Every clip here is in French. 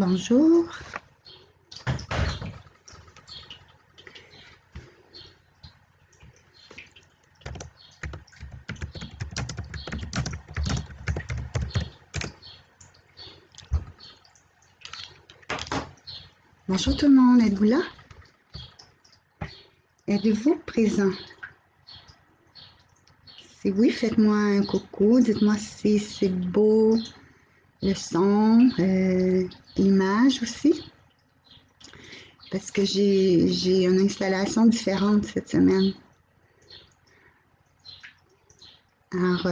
Bonjour. Bonjour tout le monde, êtes-vous là? Êtes-vous présent? Si oui, faites-moi un coucou, dites-moi si c'est beau, le son, l'image aussi. Parce que j'ai une installation différente cette semaine. Alors,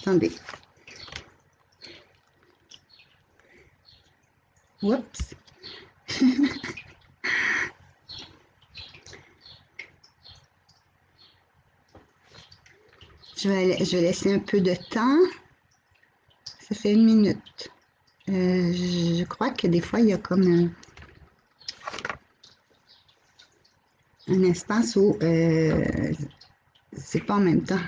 attendez. Oups. Je vais laisser un peu de temps. Ça fait 1 minute. Je crois que des fois, il y a comme un espace où c'est pas en même temps.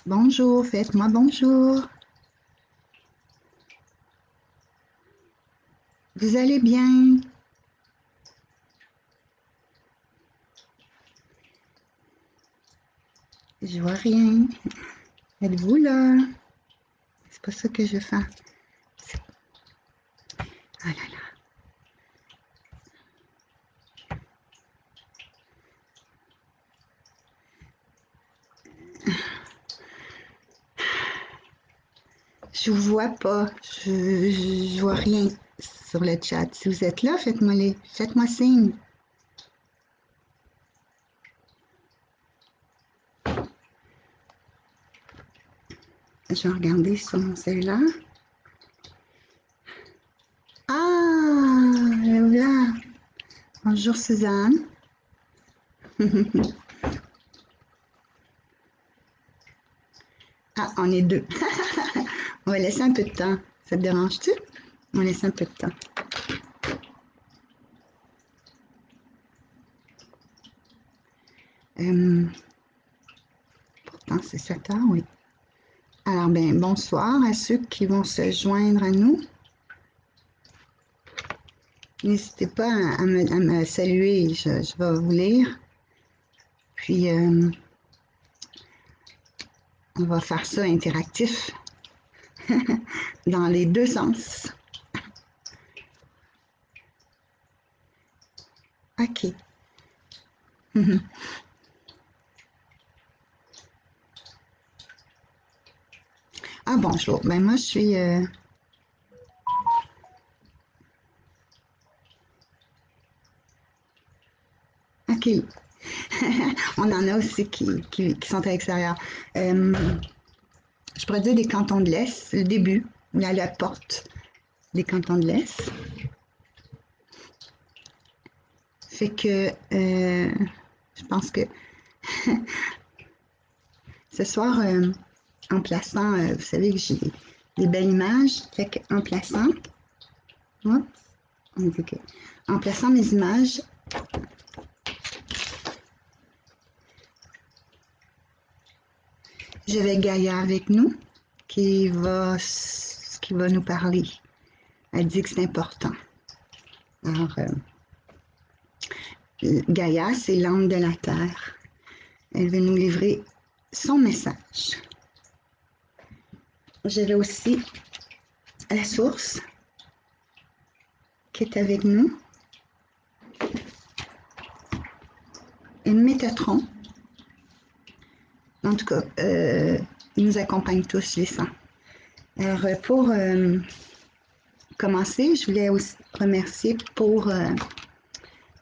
Bonjour, faites-moi bonjour. Vous allez bien? Je vois rien. Êtes-vous là? C'est pas ça que je fais. Ah là là. Je vous vois pas. Je vois rien sur le chat. Si vous êtes là, faites-moi signe. Je vais regarder sur mon cellulaire. Ah, là. Bonjour Suzanne. Ah, on est deux. On va laisser un peu de temps. Ça te dérange-tu? On va laisser un peu de temps. Pourtant, c'est 7 heures, oui. Alors, ben, bonsoir à ceux qui vont se joindre à nous. N'hésitez pas à me saluer, je vais vous lire. Puis, on va faire ça interactif dans les deux sens. OK. Ah, bonjour. Ben, moi, je suis... OK. On en a aussi qui sont à l'extérieur. Je pourrais dire des cantons de l'Est, le début, là, la porte des cantons de l'Est. Fait que je pense que ce soir, en plaçant, vous savez que j'ai des belles images, fait qu'en plaçant, en plaçant mes images, j'avais Gaïa avec nous qui va nous parler. Elle dit que c'est important. Alors, Gaïa, c'est l'âme de la Terre. Elle veut nous livrer son message. J'avais aussi la source qui est avec nous. Et Métatron. En tout cas, ils nous accompagnent tous, les 100. Alors, pour commencer, je voulais aussi remercier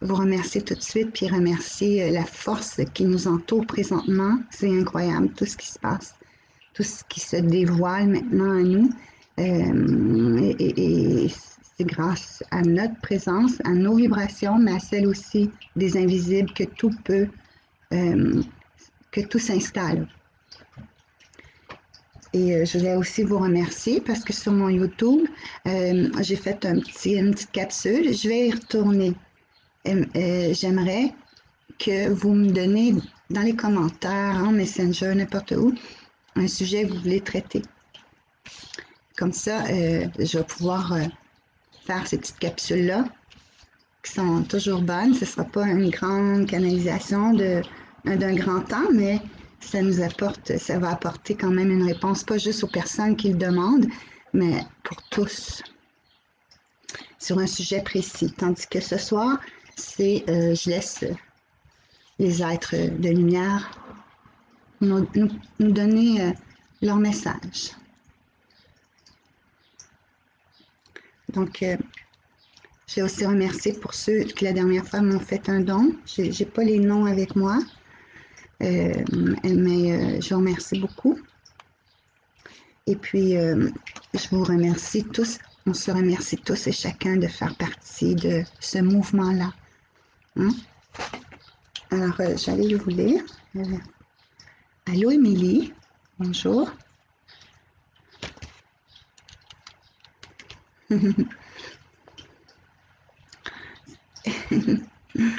vous remercier tout de suite, puis remercier la force qui nous entoure présentement. C'est incroyable, tout ce qui se passe, tout ce qui se dévoile maintenant à nous. Et c'est grâce à notre présence, à nos vibrations, mais à celle aussi des invisibles que tout peut, que tout s'installe. Et je voulais aussi vous remercier parce que sur mon YouTube, j'ai fait une petite capsule. Je vais y retourner. J'aimerais que vous me donnez dans les commentaires, en Messenger, n'importe où, un sujet que vous voulez traiter. Comme ça, je vais pouvoir faire ces petites capsules-là qui sont toujours bonnes. Ce ne sera pas une grande canalisation d'un grand temps, mais ça va apporter quand même une réponse, pas juste aux personnes qui le demandent, mais pour tous, sur un sujet précis. Tandis que ce soir, je laisse les êtres de lumière nous donner leur message. Donc, j'ai aussi remercié pour ceux qui la dernière fois m'ont fait un don. J'ai pas les noms avec moi, mais je vous remercie beaucoup. Et puis, je vous remercie tous. On se remercie tous et chacun de faire partie de ce mouvement-là. Hein? Alors, j'allais vous lire. Allô, Émilie. Bonjour.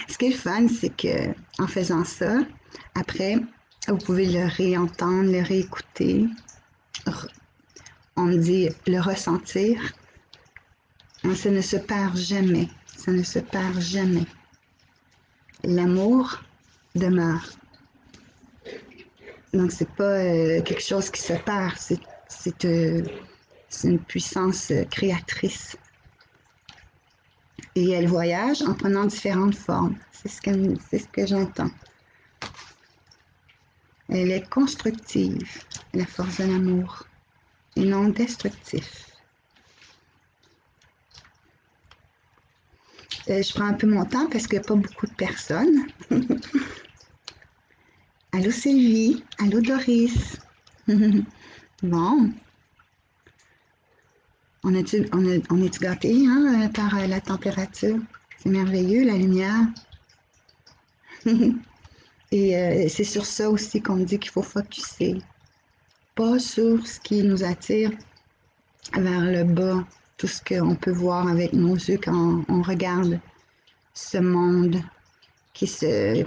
Ce qui est fun, c'est que en faisant ça, après, vous pouvez le réentendre, le réécouter. On dit le ressentir. Ça ne se perd jamais. Ça ne se perd jamais. L'amour demeure. Donc, c'est pas quelque chose qui se perd. C'est une puissance créatrice. Et elle voyage en prenant différentes formes. C'est ce que j'entends. Elle est constructive, la force de l'amour, et non destructive. Je prends un peu mon temps parce qu'il n'y a pas beaucoup de personnes. Allô Sylvie, allô Doris. Bon. On est gâtés hein, par la température. C'est merveilleux, la lumière. Et c'est sur ça aussi qu'on me dit qu'il faut focusser. Pas sur ce qui nous attire vers le bas, tout ce qu'on peut voir avec nos yeux quand on regarde ce monde qui se...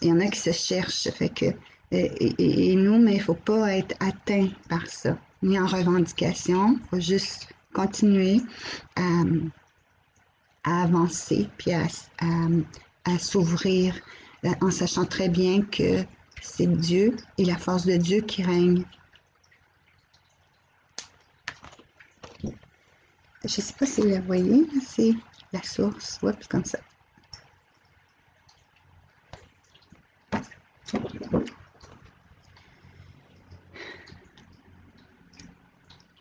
Il y en a qui se cherchent, fait que... Et nous, mais il ne faut pas être atteint par ça, ni en revendication. Il faut juste continuer à avancer, puis à s'ouvrir, en sachant très bien que c'est Dieu et la force de Dieu qui règne. Je ne sais pas si vous la voyez, c'est la source, oups, comme ça.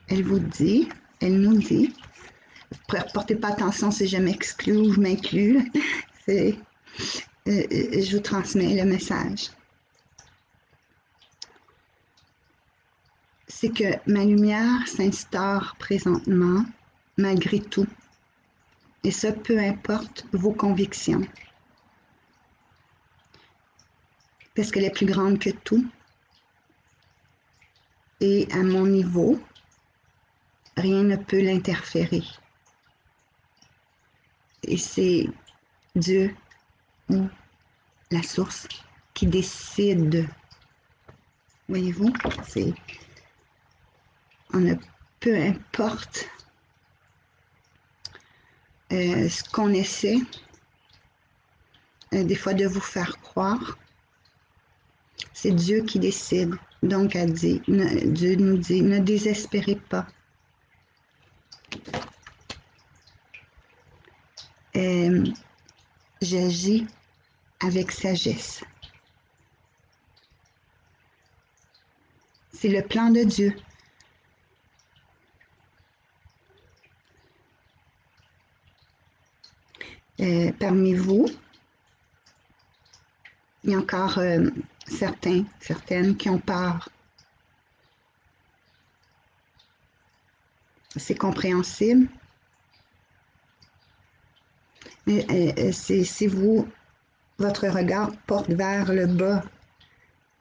Elle vous dit, elle nous dit, portez pas attention si je m'exclus ou je m'inclus, je vous transmets le message. C'est que ma lumière s'instaure présentement malgré tout. Et ça, peu importe vos convictions. Parce qu'elle est plus grande que tout. Et à mon niveau, rien ne peut l'interférer. Et c'est Dieu ou la source qui décide. Voyez-vous, c'est... peu importe ce qu'on essaie des fois de vous faire croire, c'est Dieu qui décide. Donc, Dieu nous dit, ne désespérez pas. J'agis avec sagesse. C'est le plan de Dieu. Parmi vous, il y a encore certaines qui ont peur. C'est compréhensible. Mais si votre regard porte vers le bas,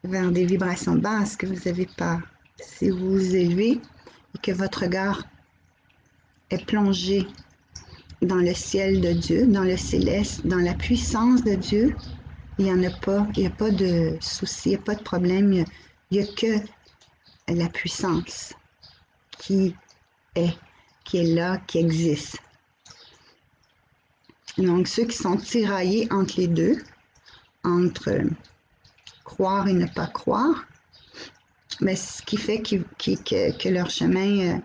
vers des vibrations basses, que vous avez peur. Si vous vous élevez et que votre regard est plongé dans le ciel de Dieu, dans le céleste, dans la puissance de Dieu, il n'y a pas de souci, il n'y a pas de problème, il n'y a que la puissance. qui est, qui est là, qui existe. Donc, ceux qui sont tiraillés entre les deux, entre croire et ne pas croire, mais ce qui fait que leur chemin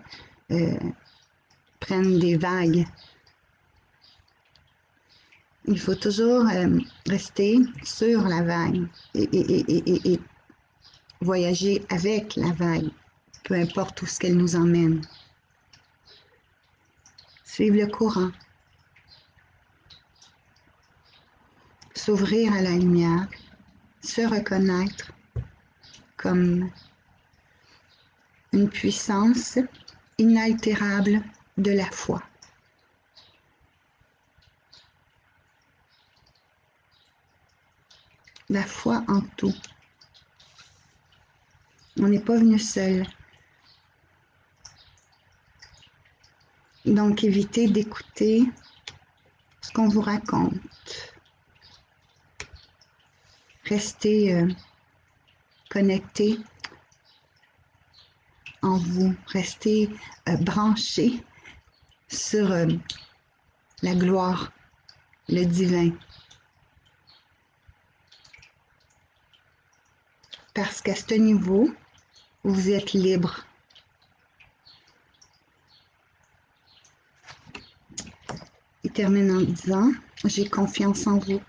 prenne des vagues. Il faut toujours rester sur la vague et voyager avec la vague, peu importe où ce qu'elle nous emmène. Suivre le courant. S'ouvrir à la lumière, se reconnaître comme une puissance inaltérable de la foi. La foi en tout. On n'est pas venu seul. Donc, évitez d'écouter ce qu'on vous raconte. Restez connecté en vous. Restez branché sur la gloire, le divin. Parce qu'à ce niveau, vous êtes libre. Il termine en disant, j'ai confiance en vous.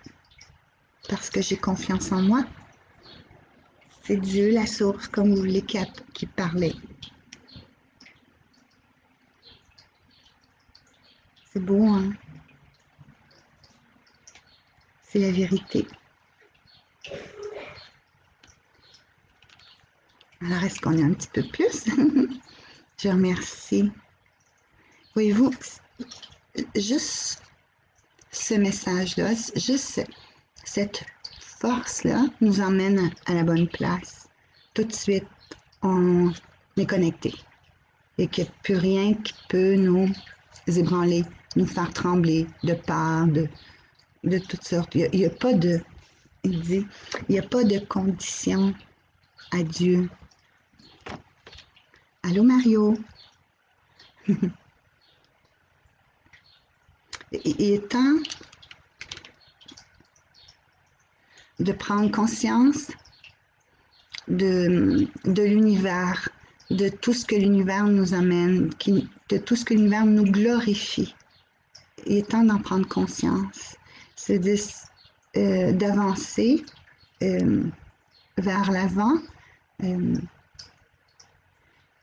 Parce que j'ai confiance en moi. C'est Dieu, la source, comme vous voulez, qui parlait. C'est beau, hein? C'est la vérité. Alors, est-ce qu'on a un petit peu plus? Je remercie. Voyez-vous, juste ce message-là, juste cette force-là nous emmène à la bonne place. Tout de suite, on est connecté et qu'il n'y a plus rien qui peut nous ébranler, nous faire trembler de peur, de toutes sortes. Il n'y a pas de, il dit, il n'y a pas de condition à Dieu. Allô Mario? Il est temps de prendre conscience de l'univers, de tout ce que l'univers nous amène, de tout ce que l'univers nous glorifie. Il est temps d'en prendre conscience. C'est d'avancer vers l'avant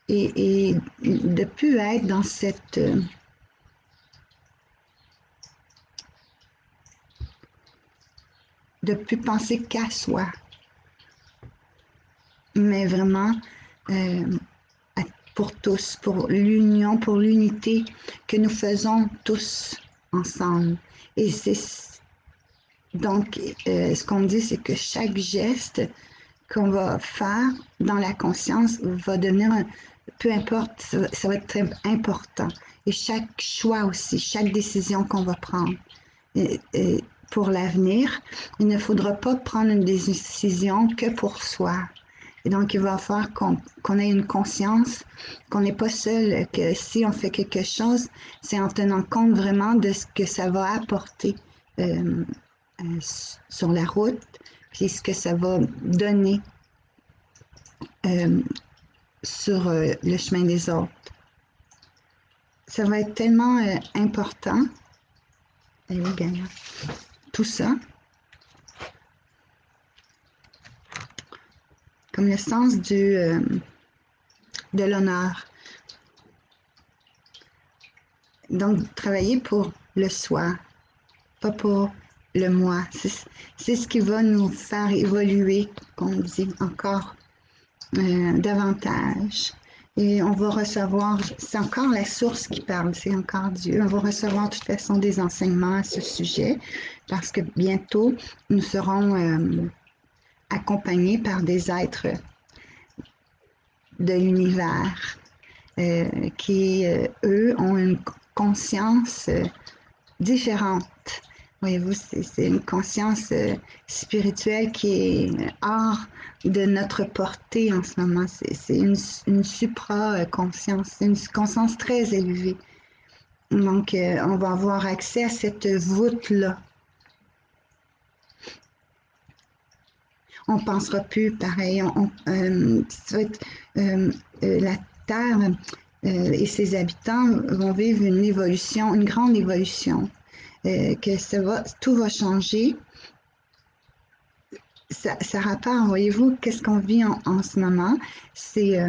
et de plus être dans cette de plus penser qu'à soi, mais vraiment pour tous, pour l'union, pour l'unité que nous faisons tous ensemble. Et c'est donc ce qu'on dit, c'est que chaque geste qu'on va faire dans la conscience va devenir, peu importe, ça va être très important. Et chaque choix aussi, chaque décision qu'on va prendre. Et pour l'avenir, il ne faudra pas prendre une décision que pour soi. Et donc, il va falloir qu'on ait une conscience, qu'on n'est pas seul, que si on fait quelque chose, c'est en tenant compte vraiment de ce que ça va apporter sur la route, puis ce que ça va donner sur le chemin des autres. Ça va être tellement important. Et oui, bien, tout ça, comme le sens de l'honneur. Donc, travailler pour le soi, pas pour le moi. C'est ce qui va nous faire évoluer, qu'on dit encore davantage. Et on va recevoir, c'est encore la source qui parle, c'est encore Dieu. On va recevoir de toute façon des enseignements à ce sujet parce que bientôt, nous serons accompagnés par des êtres de l'univers qui, eux, ont une conscience différente Voyez-vous, c'est une conscience spirituelle qui est hors de notre portée en ce moment. C'est une supra-conscience, c'est une conscience très élevée. Donc, on va avoir accès à cette voûte-là. On ne pensera plus pareil. Ça va être, la Terre et ses habitants vont vivre une évolution, une grande évolution. Tout va changer. Ça rapporte, voyez-vous, qu'est-ce qu'on vit en ce moment? C'est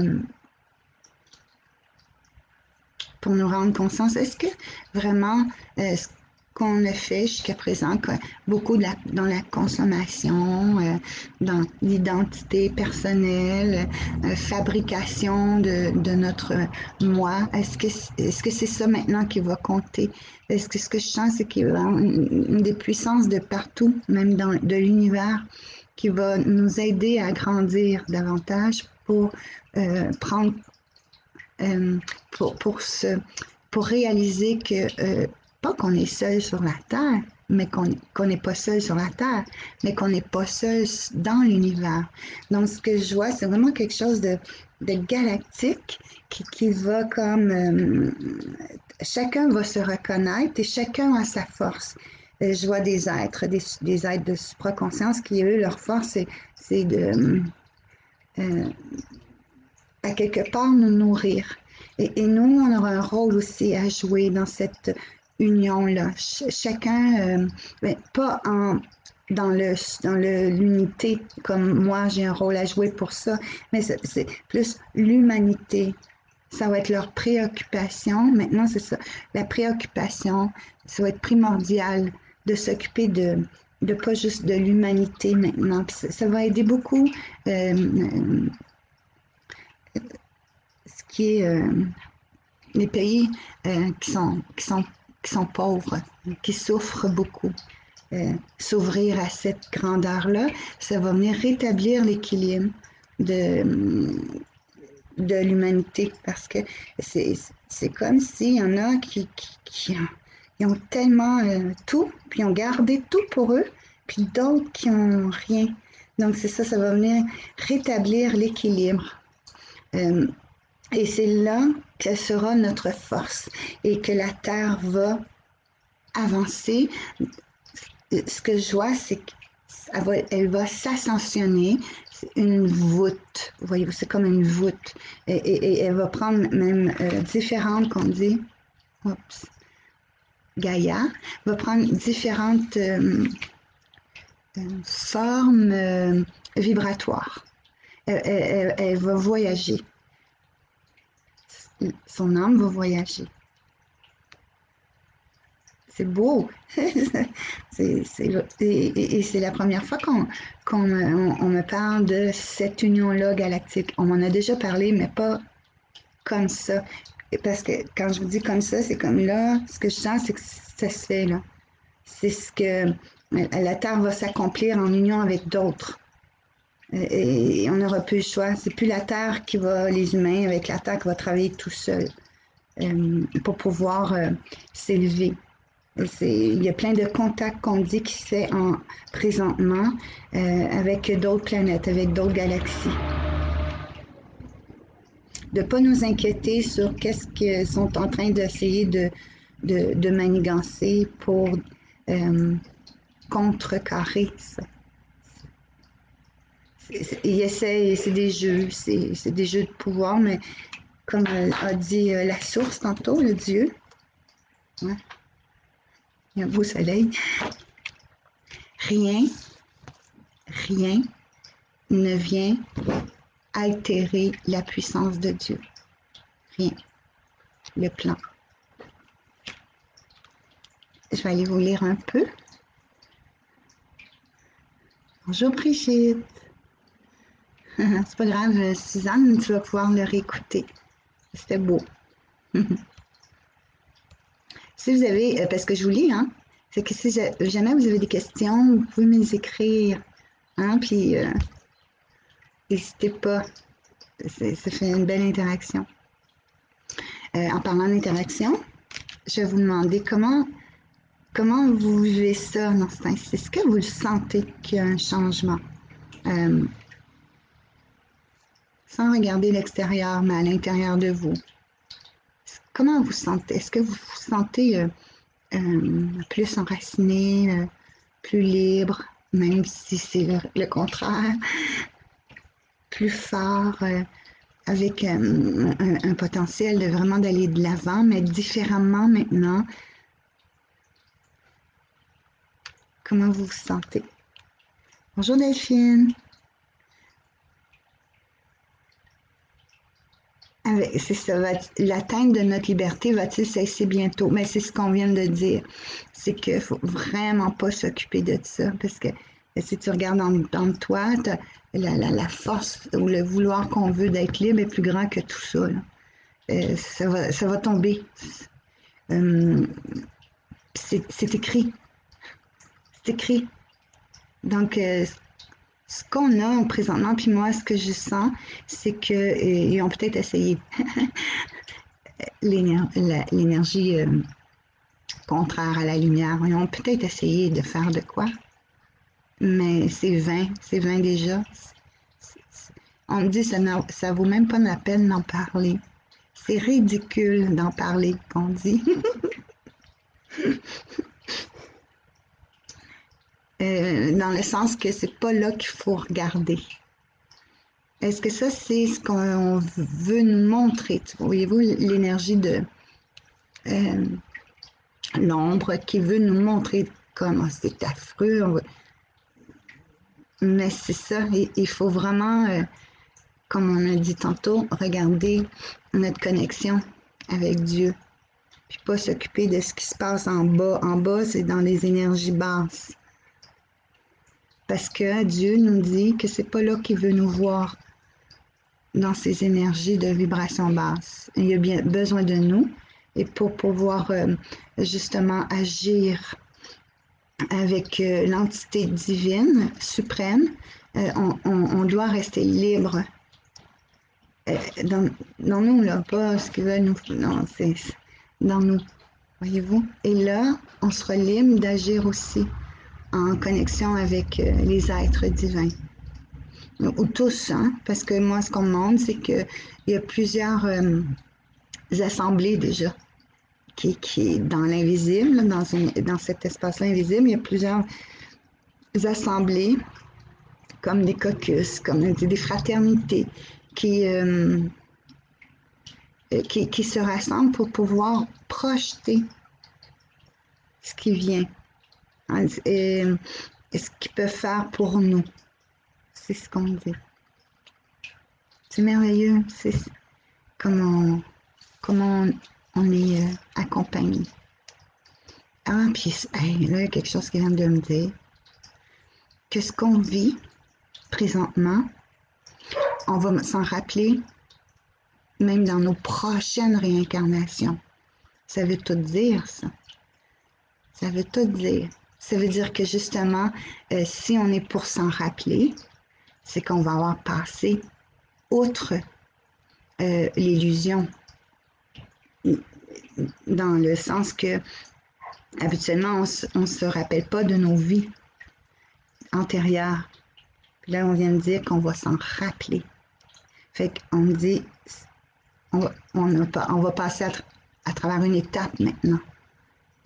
pour nous rendre conscience. Est-ce que vraiment ce qu'on a fait jusqu'à présent, beaucoup dans la consommation, dans l'identité personnelle, fabrication de notre moi, est-ce que c'est ça maintenant qui va compter? Est-ce que ce que je sens, c'est qu'il y a une des puissances de partout, même de l'univers, qui va nous aider à grandir davantage pour prendre euh, pour, se, pour réaliser que, pas qu'on est seul sur la Terre, mais qu'on n'est pas seul sur la Terre, mais qu'on n'est pas seul dans l'univers. Donc, ce que je vois, c'est vraiment quelque chose de galactique qui va comme... chacun va se reconnaître et chacun a sa force. Je vois des êtres, des êtres de supraconscience qui, eux, leur force, c'est de... à quelque part nous nourrir. Et nous, on aura un rôle aussi à jouer dans cette union-là. Chacun, pas dans l'unité, comme moi j'ai un rôle à jouer pour ça, mais c'est plus l'humanité. Ça va être leur préoccupation. Maintenant, c'est ça. La préoccupation, ça va être primordial de s'occuper de pas juste de l'humanité maintenant. Ça va aider beaucoup ce qui est les pays qui sont pauvres, qui souffrent beaucoup. S'ouvrir à cette grandeur-là, ça va venir rétablir l'équilibre de, de l'humanité parce que c'est comme s'il y en a qui ont tellement tout, puis ont gardé tout pour eux, puis d'autres qui ont rien. Donc c'est ça, ça va venir rétablir l'équilibre. Et c'est là que sera notre force et que la Terre va avancer. Ce que je vois, c'est qu'elle va s'ascensionner. C'est une voûte. Vous voyez, c'est comme une voûte. Et elle va prendre même différentes, qu'on dit, oups, Gaïa, va prendre différentes formes vibratoires. Elle va voyager. Son âme va voyager. C'est beau. Et c'est la première fois qu'on me parle de cette union-là galactique. On m'en a déjà parlé, mais pas comme ça. Parce que quand je vous dis comme ça, c'est comme là, ce que je sens, c'est que ça se fait là. C'est ce que la Terre va s'accomplir en union avec d'autres. Et on n'aura plus le choix. C'est plus la Terre qui va, les humains, avec la Terre qui va travailler tout seul pour pouvoir s'élever. Il y a plein de contacts qu'on dit qui se fait présentement avec d'autres planètes, avec d'autres galaxies. De ne pas nous inquiéter sur qu'est-ce qu'ils sont en train d'essayer de manigancer pour contrecarrer ça. Ils essayent, c'est des jeux de pouvoir, mais comme a dit la source tantôt, le Dieu, ouais, il y a un beau soleil, rien ne vient altérer la puissance de Dieu. Rien. Le plan. Je vais aller vous lire un peu. Bonjour Brigitte. C'est pas grave, Suzanne, tu vas pouvoir le réécouter. C'était beau. Si vous avez, parce que je vous lis, hein, c'est que si jamais vous avez des questions, vous pouvez me les écrire. Hein, puis n'hésitez pas. Ça fait une belle interaction. En parlant d'interaction, je vais vous demander comment comment vous vivez ça dans ce temps-ci? Est-ce que vous le sentez qu'il y a un changement? Euh, Sans regarder l'extérieur, mais à l'intérieur de vous. Comment vous sentez? Est-ce que vous vous sentez plus enraciné, plus libre, même si c'est le contraire, plus fort, avec un potentiel de vraiment d'aller de l'avant, mais différemment maintenant? Comment vous vous sentez? Bonjour Delphine. C'est ça, l'atteinte de notre liberté va-t-il cesser bientôt? Mais c'est ce qu'on vient de dire. C'est qu'il ne faut vraiment pas s'occuper de ça. Parce que si tu regardes dans toi, la force ou le vouloir qu'on veut d'être libre est plus grand que tout ça. Ça va tomber. C'est écrit. C'est écrit. Donc, ce qu'on a présentement, puis moi, ce que je sens, c'est qu'ils ont peut-être essayé l'énergie contraire à la lumière. Ils ont peut-être essayé de faire de quoi, mais c'est vain déjà. On me dit que ça vaut même pas la peine d'en parler. C'est ridicule d'en parler, qu'on dit. Dans le sens que c'est pas là qu'il faut regarder. Est-ce que ça, c'est ce qu'on veut nous montrer? Voyez-vous l'énergie de l'ombre qui veut nous montrer comment c'est affreux. Mais c'est ça, il faut vraiment, comme on a dit tantôt, regarder notre connexion avec Dieu. Puis pas s'occuper de ce qui se passe en bas. En bas, c'est dans les énergies basses. Parce que Dieu nous dit que c'est pas là qu'il veut nous voir, dans ces énergies de vibration basse. Il y a bien besoin de nous, et pour pouvoir justement agir avec l'entité divine suprême, on doit rester libre dans nous, là, pas ce qu'ils veulent nous... Non, c'est dans nous, voyez-vous? Et là, on sera libre d'agir aussi en connexion avec les êtres divins. Ou tous, hein? Parce que moi, ce qu'on me demande, c'est qu'il y a plusieurs assemblées déjà qui dans l'invisible, dans cet espace-là invisible, il y a plusieurs assemblées, comme des caucus, comme des fraternités, qui se rassemblent pour pouvoir projeter ce qui vient, hein, et ce qu'ils peuvent faire pour nous. C'est ce qu'on dit. C'est merveilleux, c'est comment on est accompagné. Ah, puis hey, là, il y a quelque chose qui vient de me dire que ce qu'on vit présentement, on va s'en rappeler même dans nos prochaines réincarnations. Ça veut tout dire, ça. Ça veut tout dire. Ça veut dire que justement, si on est pour s'en rappeler, c'est qu'on va avoir passé outre l'illusion. Dans le sens que, habituellement, on ne se rappelle pas de nos vies antérieures. Puis là, on vient de dire qu'on va s'en rappeler. Fait qu'on dit, on va passer à travers une étape maintenant.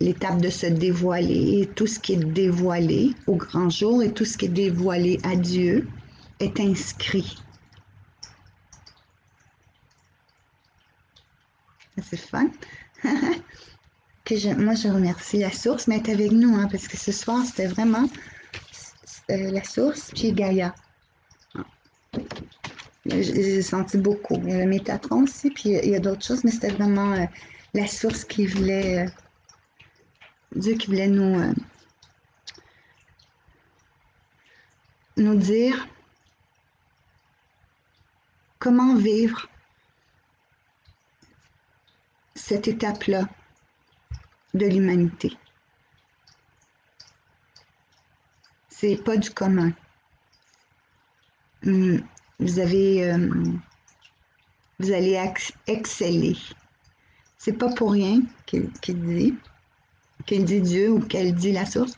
L'étape de se dévoiler. Et tout ce qui est dévoilé au grand jour et tout ce qui est dévoilé à Dieu est inscrit. C'est fun. Moi, je remercie la source d'être avec nous, hein, parce que ce soir, c'était vraiment la source, puis Gaïa. J'ai senti beaucoup. Il y a le Métatron aussi, puis il y a d'autres choses, mais c'était vraiment la source qui voulait, Dieu qui voulait nous dire comment vivre cette étape-là de l'humanité. C'est pas du commun. Vous allez exceller. C'est pas pour rien qu'il dit. qu'il dit Dieu ou qu'elle dit la source,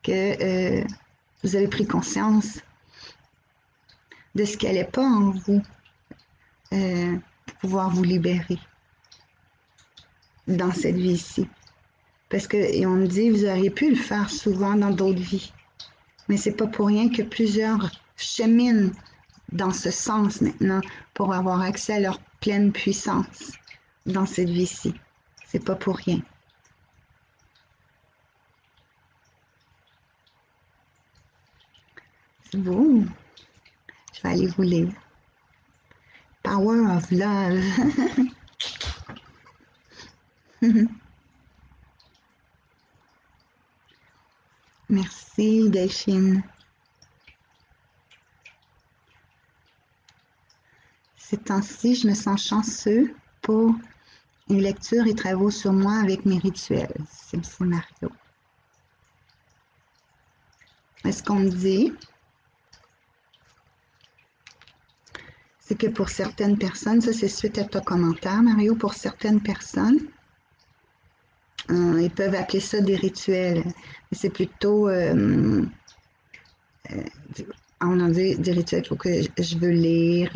que vous avez pris conscience de ce qu'elle n'est pas en vous pour pouvoir vous libérer dans cette vie-ci. Parce que, on me dit, vous auriez pu le faire souvent dans d'autres vies. Mais c'est pas pour rien que plusieurs cheminent dans ce sens maintenant pour avoir accès à leur pleine puissance dans cette vie-ci. C'est pas pour rien. C'est beau. Je vais aller vous lire. Power of Love. Merci, Delphine. Ces temps-ci, je me sens chanceux pour une lecture et travaux sur moi avec mes rituels. C'est le scénario. Ce qu'on me dit, c'est que pour certaines personnes, ça c'est suite à ton commentaire, Mario, pour certaines personnes, ils peuvent appeler ça des rituels. C'est plutôt, on a dit des rituels, il faut que je veux lire,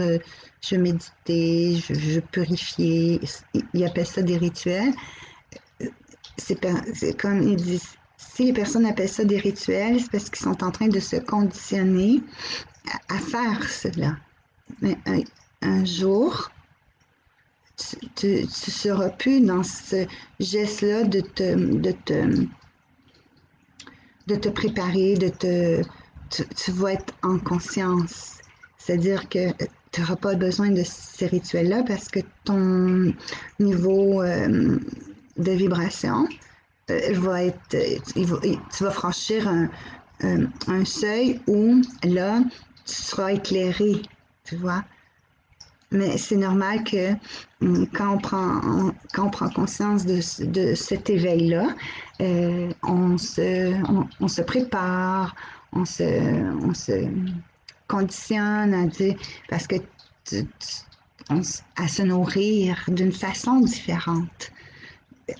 je veux méditer, je veux purifier. Ils appellent ça des rituels. C'est comme ils disent, si les personnes appellent ça des rituels, c'est parce qu'ils sont en train de se conditionner à faire cela. Mais un jour, tu seras plus dans ce geste-là de te préparer, tu vas être en conscience. C'est-à-dire que tu n'auras pas besoin de ces rituels-là parce que ton niveau de vibration va être, tu vas franchir un seuil où là, tu seras éclairé, tu vois. Mais c'est normal que quand on prend conscience de cet éveil-là, on se prépare, on se conditionne à dire, parce que à se nourrir d'une façon différente,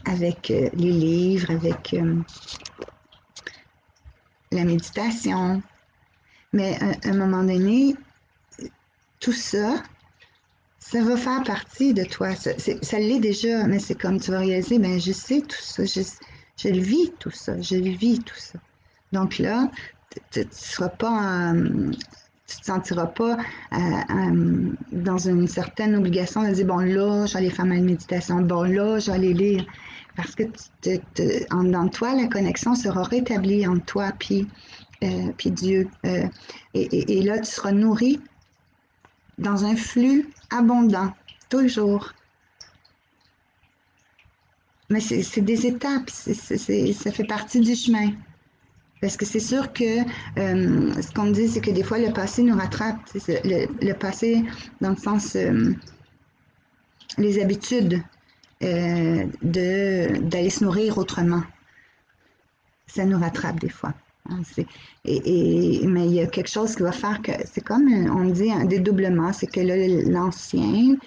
avec les livres, avec la méditation. Mais à un moment donné, tout ça, ça va faire partie de toi. Ça l'est déjà, mais c'est comme tu vas réaliser, ben je sais tout ça, je le vis tout ça, je le vis tout ça. Donc là, tu seras pas, tu te sentiras pas dans une certaine obligation de dire bon là, j'allais faire ma méditation, bon là, j'allais lire, parce que dans toi, la connexion sera rétablie entre toi puis Dieu, et là, tu seras nourri dans un flux abondant, toujours. Mais c'est des étapes, ça fait partie du chemin. Parce que c'est sûr que ce qu'on me dit, c'est que des fois, le passé nous rattrape. Le passé, dans le sens, les habitudes d'aller se nourrir autrement. Ça nous rattrape des fois. Hein, mais il y a quelque chose qui va faire que, c'est comme, on dit, un dédoublement, c'est que là, l'ancien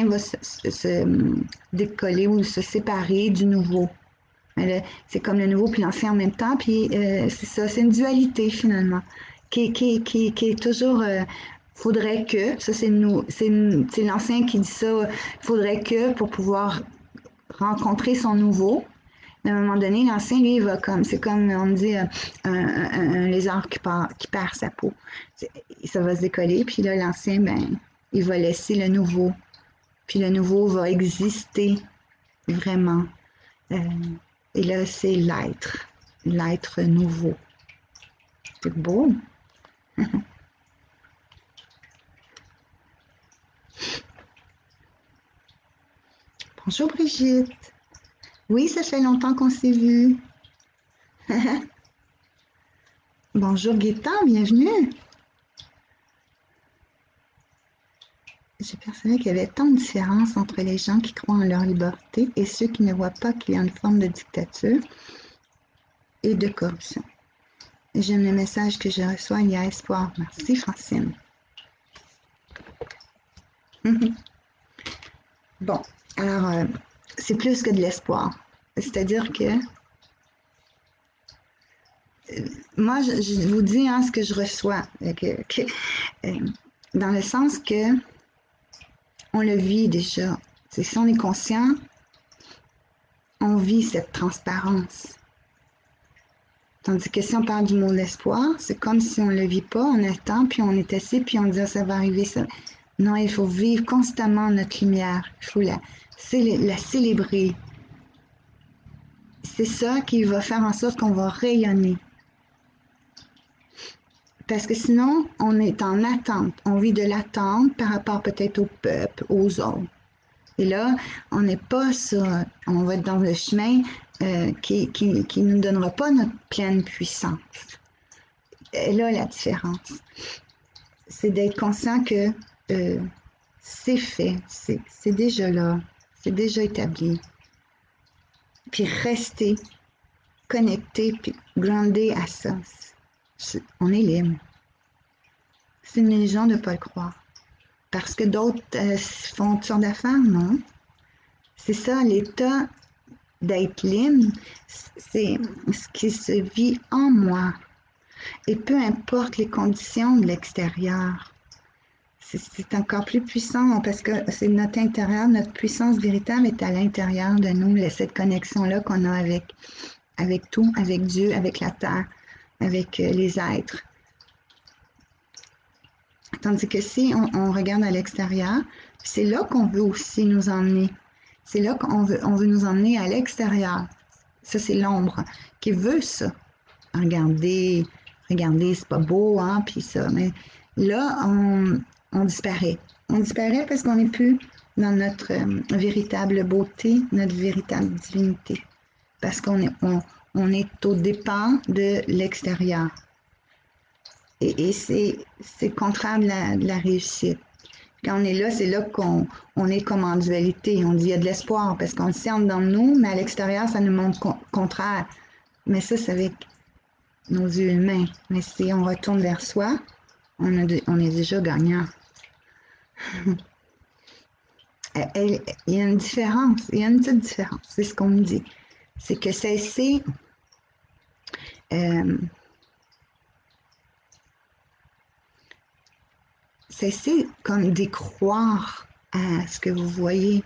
va se décoller ou se séparer du nouveau. C'est comme le nouveau puis l'ancien en même temps, puis c'est ça, c'est une dualité finalement, qui est toujours faudrait que, ça c'est l'ancien qui dit ça, faudrait que pour pouvoir rencontrer son nouveau. Mais à un moment donné, l'ancien, lui, il va comme, c'est comme on dit un lézard qui perd sa peau. Ça va se décoller, puis là, l'ancien, ben, il va laisser le nouveau. Puis le nouveau va exister vraiment. Et là, c'est l'être nouveau. C'est beau. Bonjour Brigitte. Oui, ça fait longtemps qu'on s'est vu. Bonjour Gaëtan, bienvenue. J'ai perçu qu'il y avait tant de différences entre les gens qui croient en leur liberté et ceux qui ne voient pas qu'il y a une forme de dictature et de corruption. J'aime le message que je reçois, il y a espoir. Merci Francine. Bon, alors, c'est plus que de l'espoir. C'est-à-dire que moi, je vous dis hein, ce que je reçois, dans le sens que on le vit déjà. Si on est conscient, on vit cette transparence. Tandis que si on parle du mot l'espoir, c'est comme si on ne le vit pas, on attend, puis on est assis, puis on dit ah, ça va arriver, ça. Non, il faut vivre constamment notre lumière. Il faut la célébrer. C'est ça qui va faire en sorte qu'on va rayonner. Parce que sinon, on est en attente. On vit de l'attente par rapport peut-être au peuple, aux autres. Et là, on n'est pas sur, on va être dans le chemin qui nous donnera pas notre pleine puissance. Et là, la différence, c'est d'être conscient que c'est fait, c'est déjà là, c'est déjà établi. Puis rester connecté, puis groundé à ça. On est libre. C'est une illusion de ne pas le croire. Parce que d'autres font toutes sortes d'affaires, non. C'est ça, l'état d'être libre, c'est ce qui se vit en moi. Et peu importe les conditions de l'extérieur, c'est encore plus puissant parce que c'est notre intérieur, notre puissance véritable est à l'intérieur de nous, cette connexion-là qu'on a avec tout, avec Dieu, avec la terre, avec les êtres. Tandis que si on regarde à l'extérieur, c'est là qu'on veut aussi nous emmener. C'est là qu'on veut nous emmener à l'extérieur. Ça, c'est l'ombre qui veut ça. Regardez, c'est pas beau, hein, puis ça. Mais là, on disparaît. On disparaît parce qu'on n'est plus dans notre véritable beauté, notre véritable divinité. Parce qu'on est au dépens de l'extérieur. Et c'est le contraire de la réussite. Quand on est là, c'est là qu'on est comme en dualité. On dit il y a de l'espoir parce qu'on le sent dans nous, mais à l'extérieur, ça nous montre contraire. Mais ça, c'est avec nos yeux humains. Mais si on retourne vers soi, on est déjà gagnant. Il y a une différence, il y a une petite différence, c'est ce qu'on me dit. C'est que cesser comme d'y croire à ce que vous voyez.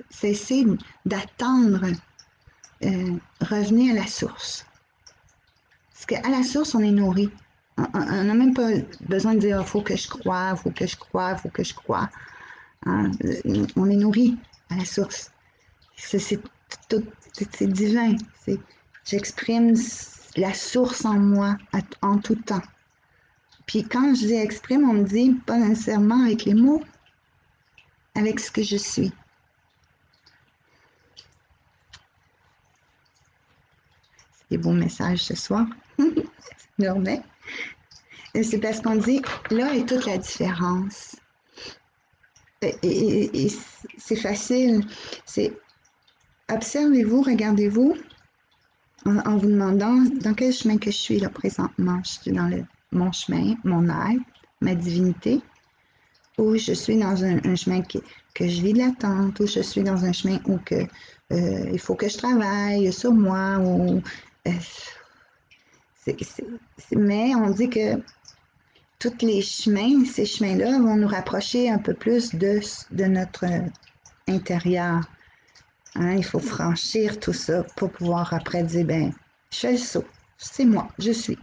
Cessez d'attendre, revenez à la source. Parce qu'à la source, on est nourri. On n'a même pas besoin de dire, faut que je croie, faut que je croie, faut que je croie. Hein? On est nourri à la source. C'est divin. J'exprime la source en moi en tout temps. Puis quand je dis exprime, on me dit pas nécessairement avec les mots, avec ce que je suis. C'est des beaux messages ce soir. Normand. C'est parce qu'on dit là est toute la différence. Et c'est facile. C'est observez-vous, regardez-vous en vous demandant dans quel chemin que je suis là présentement. Je suis dans mon chemin, mon être, ma divinité, ou je suis dans un chemin que je vis de l'attente, ou je suis dans un chemin où il faut que je travaille sur moi, ou mais on dit que tous les chemins, ces chemins-là vont nous rapprocher un peu plus de notre intérieur. Hein, il faut franchir tout ça pour pouvoir après dire, ben, je fais le saut. C'est moi, je suis.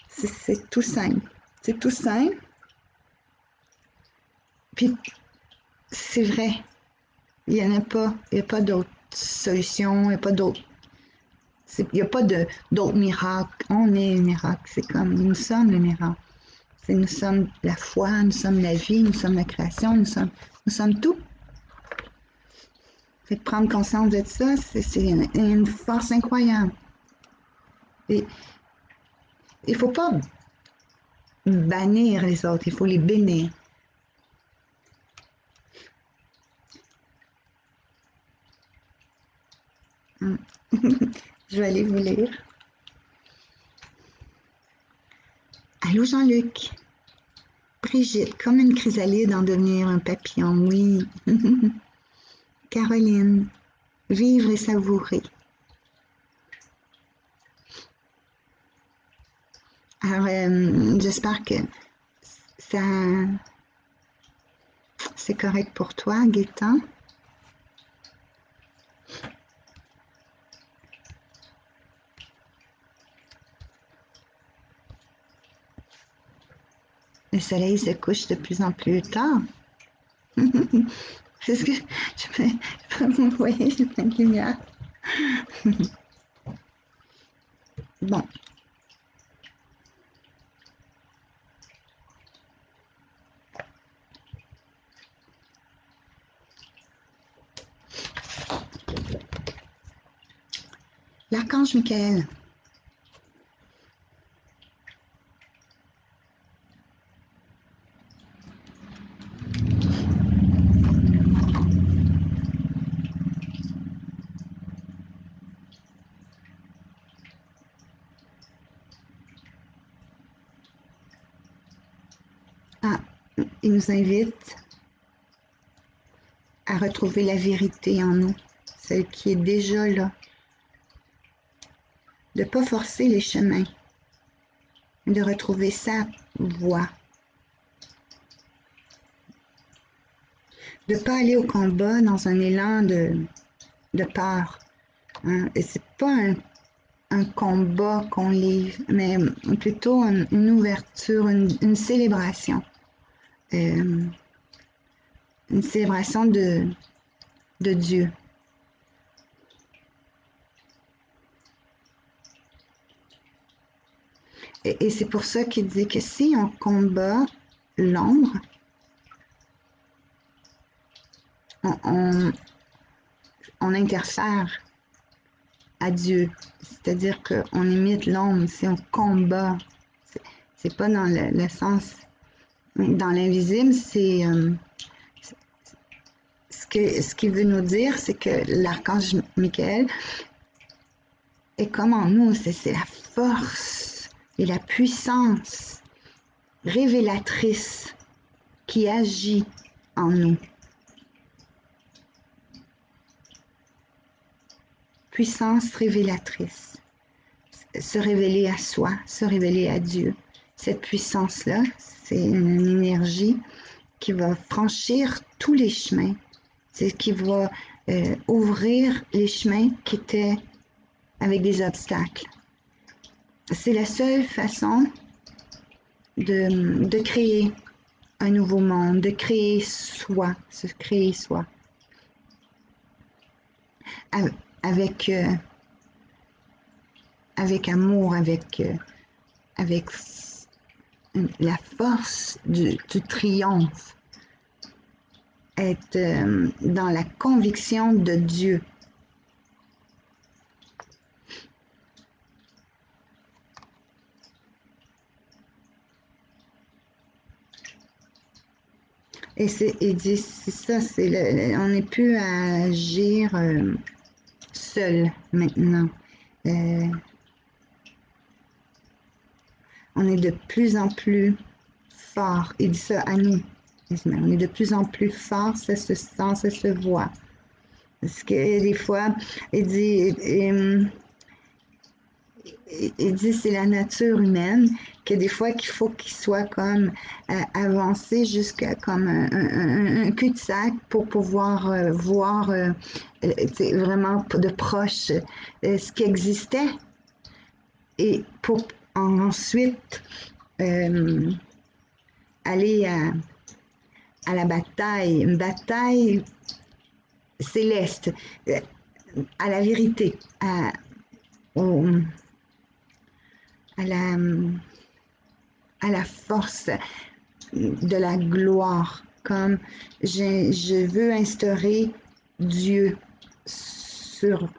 C'est tout simple. C'est tout simple. Puis, c'est vrai. Il n'y en a pas. Il n'y a pas d'autre solution. Il n'y a pas d'autre. Il n'y a pas d'autres miracles. On est le miracle. C'est comme nous sommes le miracle. Nous sommes la foi, nous sommes la vie, nous sommes la création, nous sommes tout. Fait que prendre conscience de ça, c'est une force incroyable. Et il ne faut pas bannir les autres, il faut les bénir. Je vais aller vous lire. Allô Jean-Luc. Brigitte, comme une chrysalide en devenir un papillon, oui. Caroline. vivre et savourer. Alors, j'espère que ça c'est correct pour toi, Gaétan. Le soleil se couche de plus en plus tard. C'est ce que vous voyez, j'ai plein de lumière. Bon. L'archange Michael. Ah, il nous invite à retrouver la vérité en nous, celle qui est déjà là. De ne pas forcer les chemins, de retrouver sa voie. De ne pas aller au combat dans un élan de peur. Hein? Et c'est pas un combat qu'on livre, mais plutôt une ouverture, une célébration. Une célébration de Dieu. Et c'est pour ça qu'il dit que si on combat l'ombre, on interfère à Dieu. C'est-à-dire qu'on imite l'ombre, si on combat. C'est pas dans le sens... Dans l'invisible, c'est... ce qu'il veut nous dire, c'est que l'archange Michael est comme en nous, c'est la force et la puissance révélatrice qui agit en nous. Puissance révélatrice. Se révéler à soi, se révéler à Dieu. Cette puissance-là, c'est une énergie qui va franchir tous les chemins. C'est qui va ouvrir les chemins qui étaient avec des obstacles. C'est la seule façon de créer un nouveau monde, de créer soi, se créer soi. Avec amour, avec la force du triomphe, être dans la conviction de Dieu. Et il dit, c'est ça, on n'est plus à agir seul maintenant. On est de plus en plus fort. Il dit ça à nous. On est de plus en plus fort, ça se sent, ça se voit. Parce que des fois, il dit c'est la nature humaine, que des fois qu'il faut qu'il soit comme avancé jusqu'à comme un cul-de-sac pour pouvoir voir vraiment de proche ce qui existait. Et pour ensuite aller à la bataille, une bataille céleste, à la vérité, à la force de la gloire, comme je veux instaurer Dieu sur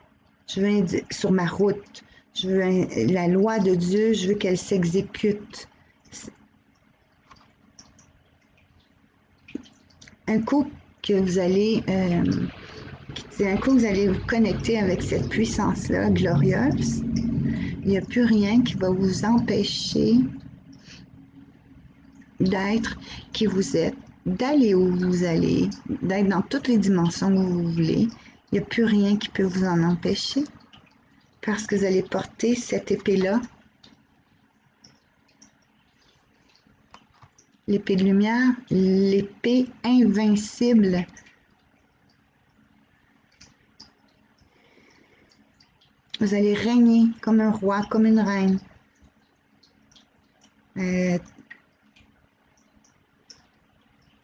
ma route. Je veux la loi de Dieu, je veux qu'elle s'exécute. Un coup que vous allez vous connecter avec cette puissance-là glorieuse, il n'y a plus rien qui va vous empêcher d'être qui vous êtes, d'aller où vous allez, d'être dans toutes les dimensions où vous voulez Il n'y a plus rien qui peut vous en empêcher parce que vous allez porter cette épée-là, l'épée de lumière, l'épée invincible. Vous allez régner comme un roi, comme une reine.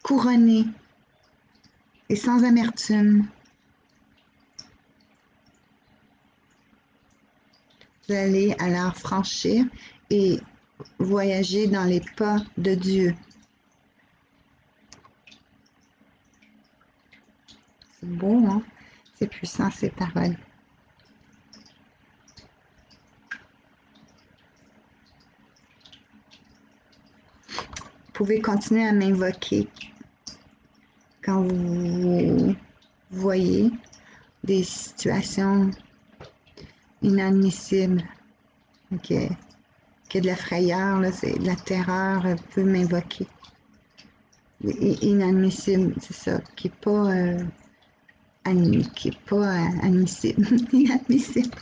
Couronné et sans amertume. Vous allez alors franchir et voyager dans les pas de Dieu. C'est beau, hein? C'est puissant, ces paroles. Vous pouvez continuer à m'invoquer quand vous voyez des situations inadmissibles, que de la frayeur, là, c'est de la terreur, vous pouvez m'invoquer. Inadmissible, c'est ça, qui n'est pas admissible, inadmissible,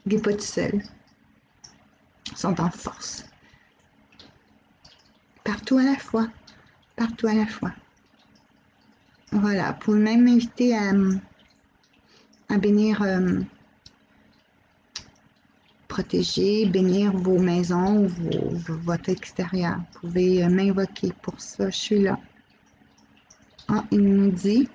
qui n'est pas tout seul. Ils sont en force. Partout à la fois. Partout à la fois. Voilà, vous pouvez même m'inviter à bénir, protéger, bénir vos maisons ou votre extérieur. Vous pouvez m'invoquer pour ça, je suis là. Ah, il nous dit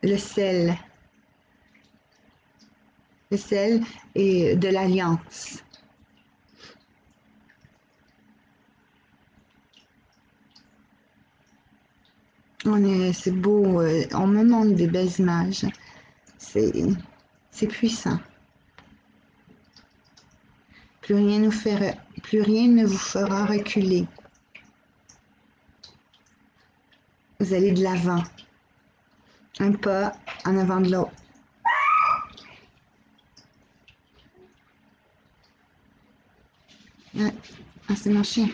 le sel et de l'alliance. C'est beau, on me montre des belles images. C'est puissant. Plus rien ne vous fera reculer. Vous allez de l'avant. Un pas en avant de l'autre. Ouais. Ah, c'est mon chien.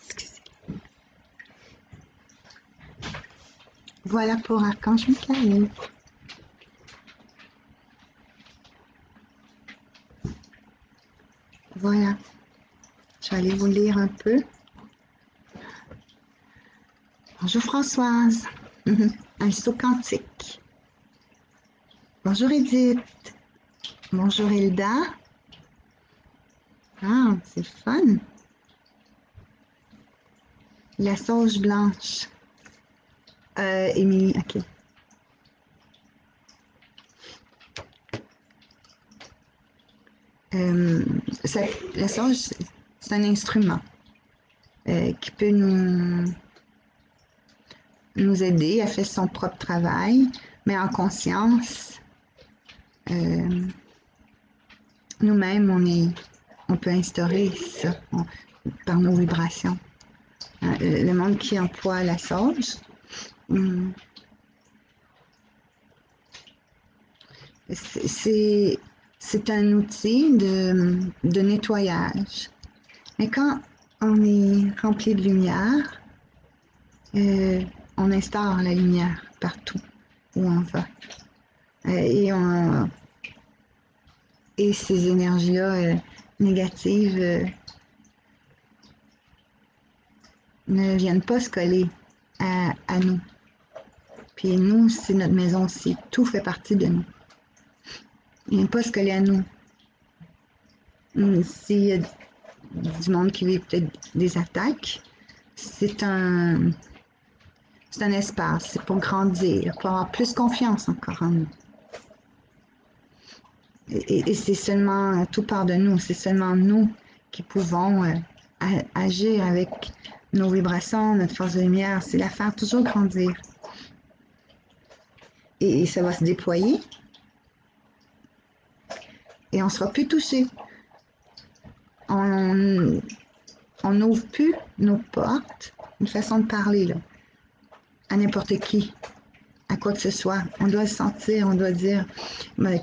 Excusez. Voilà pour Archange Michael. Voilà. Je vais aller vous lire un peu. Bonjour Françoise. Un saut quantique. Bonjour Edith. Bonjour Hilda. Ah, c'est fun. La sauge blanche. Émilie, ok. La sauge, c'est un instrument qui peut nous aider à faire son propre travail, mais en conscience. Nous-mêmes, on peut instaurer ça par nos vibrations. Le monde qui emploie la sauge, c'est un outil de nettoyage. Mais quand on est rempli de lumière, on instaure la lumière partout où on va. Et ces énergies-là négatives ne viennent pas se coller à nous. Puis nous, c'est notre maison aussi. Tout fait partie de nous. Ils ne viennent pas se coller à nous. S'il y a du monde qui vit peut-être des attaques, c'est un espace, c'est pour grandir, pour avoir plus confiance encore en nous. Et c'est seulement, tout part de nous, c'est seulement nous qui pouvons agir avec nos vibrations, notre force de lumière, c'est la faire toujours grandir. Et ça va se déployer. Et on ne sera plus touché. On n'ouvre plus nos portes, une façon de parler, là, à n'importe qui, à quoi que ce soit. On doit le sentir, on doit dire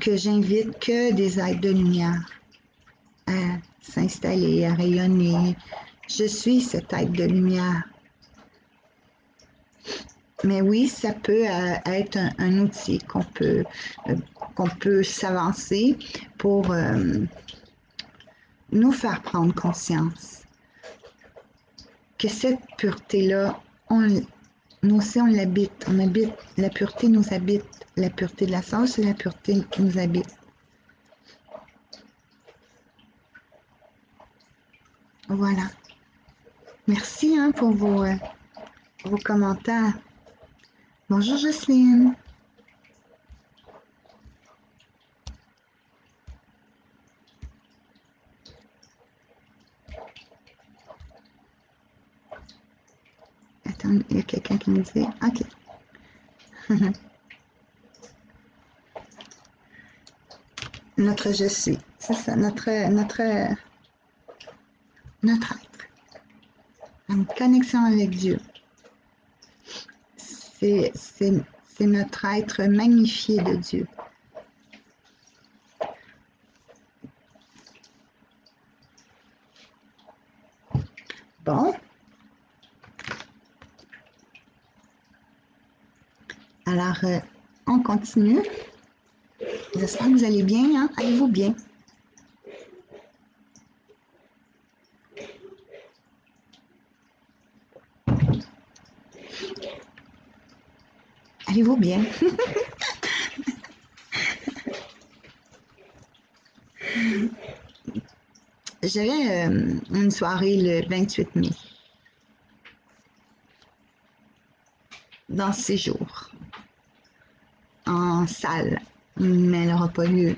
que j'invite que des êtres de lumière à s'installer, à rayonner. Je suis cet être de lumière. Mais oui, ça peut être un outil qu'on peut s'avancer pour nous faire prendre conscience que cette pureté-là, nous aussi on l'habite. On habite, la pureté nous habite. La pureté de la sauce, c'est la pureté qui nous habite. Voilà. Merci hein, pour vos commentaires. Bonjour Jocelyne. Attends, il y a quelqu'un qui me dit, ok. Notre je suis, c'est ça, notre être, une connexion avec Dieu. C'est notre être magnifié de Dieu. Bon. Alors, on continue. J'espère que vous allez bien. Hein? Allez-vous bien? Allez-vous bien? J'avais une soirée le 28 mai. Dans 6 jours. En salle. Mais elle n'aura pas lieu.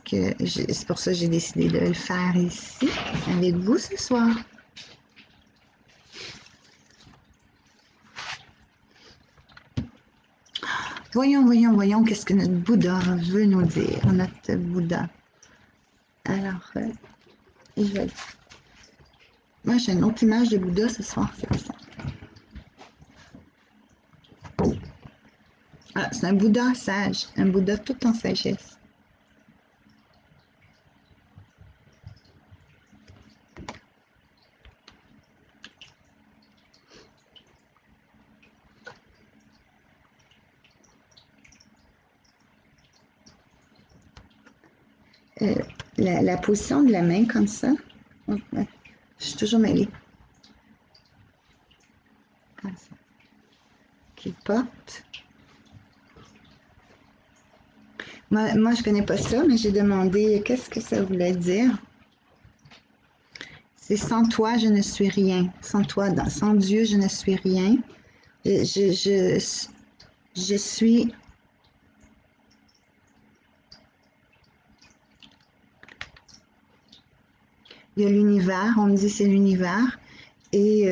C'est pour ça que j'ai décidé de le faire ici, avec vous ce soir. Voyons, qu'est-ce que notre Bouddha veut nous dire, notre Bouddha. Alors, moi j'ai une autre image de Bouddha ce soir, c'est ça. Ah, c'est un Bouddha sage, un Bouddha tout en sagesse. La position de la main comme ça, je suis toujours mêlée. Comme ça. Qui porte. Moi, je connais pas ça, mais j'ai demandé qu'est-ce que ça voulait dire. C'est sans toi, je ne suis rien. Sans toi, sans Dieu, je ne suis rien. Je suis. Il y a l'univers, on me dit c'est l'univers, et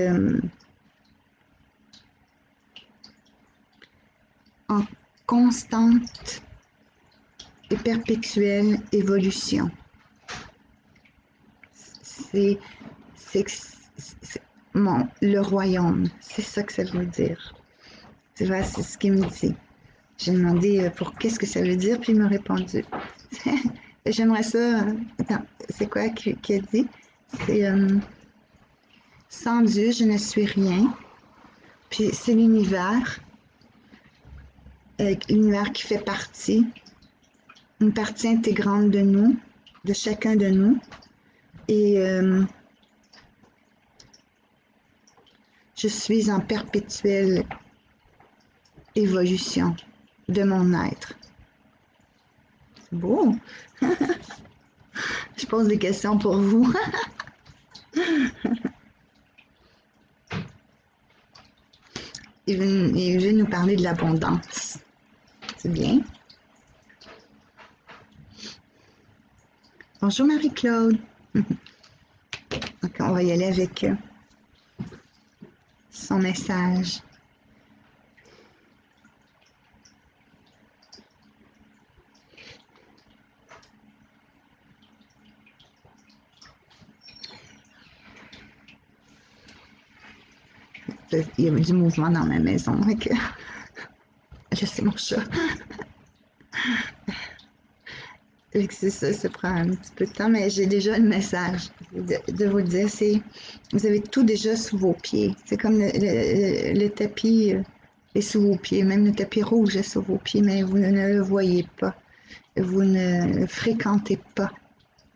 en constante et perpétuelle évolution. C'est le royaume, c'est ça que ça veut dire. Tu vois, c'est ce qu'il me dit. J'ai demandé pour qu'est-ce que ça veut dire, puis il m'a répondu. J'aimerais ça. Attends, c'est quoi qu'il a dit? C'est sans Dieu, je ne suis rien. Puis c'est l'univers, l'univers qui fait partie, une partie intégrante de nous, de chacun de nous. Et je suis en perpétuelle évolution de mon être. C'est beau. Je pose des questions pour vous. Il veut nous parler de l'abondance. C'est bien. Bonjour Marie-Claude. Donc, on va y aller avec son message. Il y a du mouvement dans ma maison. Donc c'est mon chat. C'est ça, ça prend un petit peu de temps, mais j'ai déjà le message de vous le dire. Vous avez tout déjà sous vos pieds. C'est comme le tapis est sous vos pieds, même le tapis rouge est sous vos pieds, mais vous ne le voyez pas. Vous ne le fréquentez pas.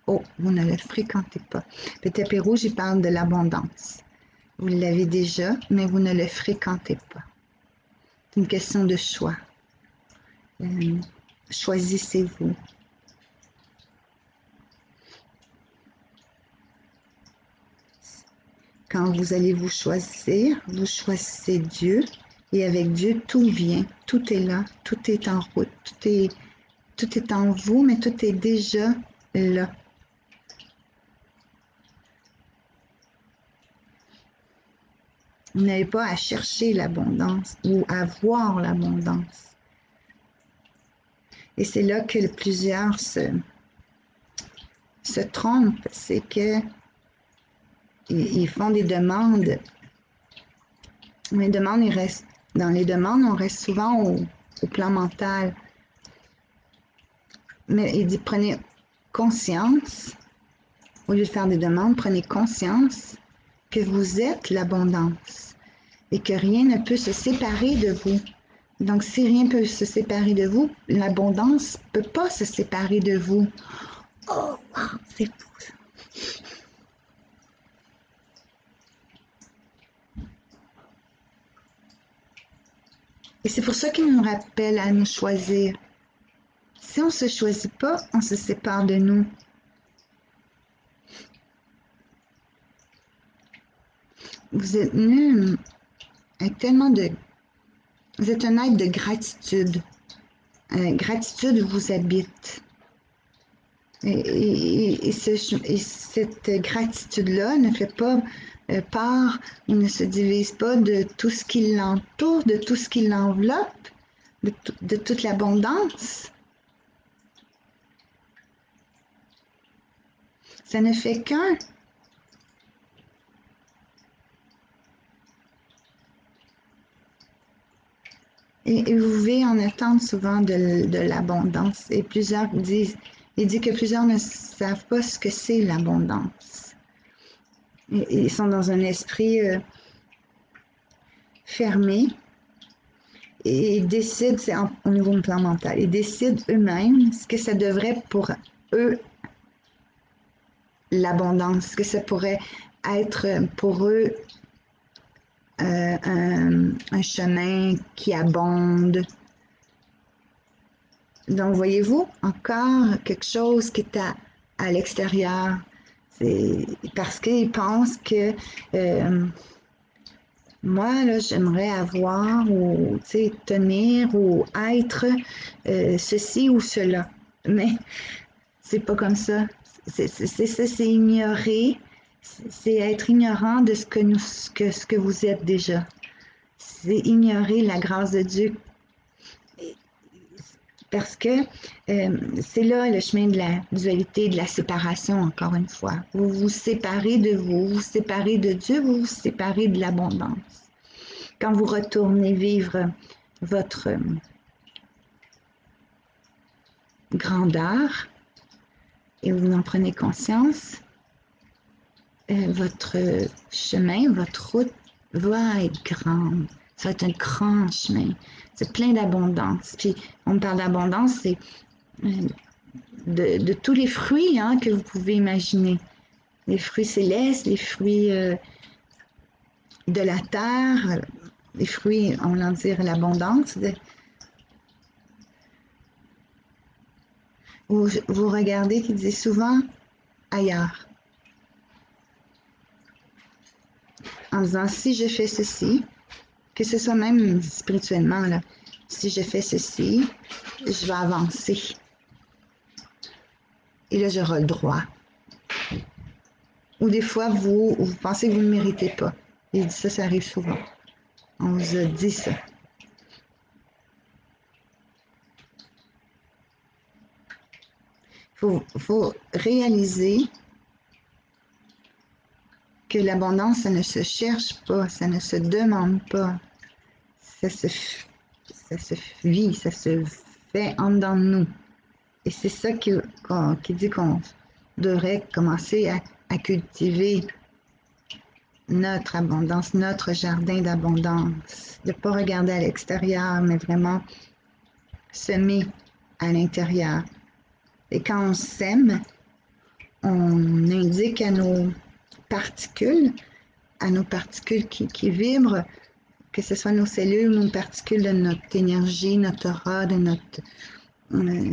Oh, vous ne le fréquentez pas. Le tapis rouge, il parle de l'abondance. Vous l'avez déjà, mais vous ne le fréquentez pas. C'est une question de choix. Choisissez-vous. Quand vous allez vous choisissez Dieu, et avec Dieu, tout vient, tout est là, tout est en route, tout est en vous, mais tout est déjà là. Vous n'avez pas à chercher l'abondance ou à voir l'abondance. Et c'est là que plusieurs se trompent, c'est que ils font des demandes. Les demandes, dans les demandes, on reste souvent au plan mental. Mais il dit, prenez conscience, au lieu de faire des demandes, prenez conscience que vous êtes l'abondance et que rien ne peut se séparer de vous. Donc, si rien ne peut se séparer de vous, l'abondance ne peut pas se séparer de vous. Oh, wow, c'est fou ça. Et c'est pour ça qu'il nous rappelle à nous choisir. Si on ne se choisit pas, on se sépare de nous. Vous êtes venu avec tellement de... Vous êtes un être de gratitude. Gratitude vous habite. Et cette gratitude-là ne fait pas part, ou ne se divise pas de tout ce qui l'entoure, de tout ce qui l'enveloppe, de toute l'abondance. Ça ne fait qu'un. Et vous pouvez en attendre souvent de l'abondance. Et plusieurs disent, il dit que plusieurs ne savent pas ce que c'est l'abondance. Ils sont dans un esprit fermé et ils décident, c'est au niveau plan mental, ils décident eux-mêmes ce que ça devrait pour eux l'abondance, ce que ça pourrait être pour eux un chemin qui abonde. Donc, voyez-vous, encore quelque chose qui est à l'extérieur. C'est parce qu'ils pensent que moi, là, j'aimerais avoir ou tenir ou être ceci ou cela. Mais c'est pas comme ça. C'est ignorer, c'est être ignorant de ce que vous êtes déjà. C'est ignorer la grâce de Dieu. Parce que c'est là le chemin de la dualité, de la séparation, encore une fois. Vous vous séparez de vous, vous séparez de Dieu, vous vous séparez de l'abondance. Quand vous retournez vivre votre grandeur et vous en prenez conscience, votre chemin, votre route va être grande. Ça va être un grand chemin. C'est plein d'abondance. Puis, on parle d'abondance, c'est de tous les fruits que vous pouvez imaginer. Les fruits célestes, les fruits de la terre, les fruits, on va dire l'abondance. Vous regardez qui dit souvent ailleurs. En disant, si je fais ceci, que ce soit même spirituellement, là, si je fais ceci, je vais avancer. Et là, j'aurai le droit. Ou des fois, vous pensez que vous ne méritez pas. Et ça arrive souvent. On vous a dit ça. Faut réaliser que l'abondance, ça ne se cherche pas, ça ne se demande pas. Ça ça se vit, ça se fait en dedans de nous. Et c'est ça qui dit qu'on devrait commencer à cultiver notre abondance, notre jardin d'abondance. De ne pas regarder à l'extérieur, mais vraiment semer à l'intérieur. Et quand on sème, on indique à nos particules qui vibrent, que ce soit nos cellules, nos particules de notre énergie, notre aura, de notre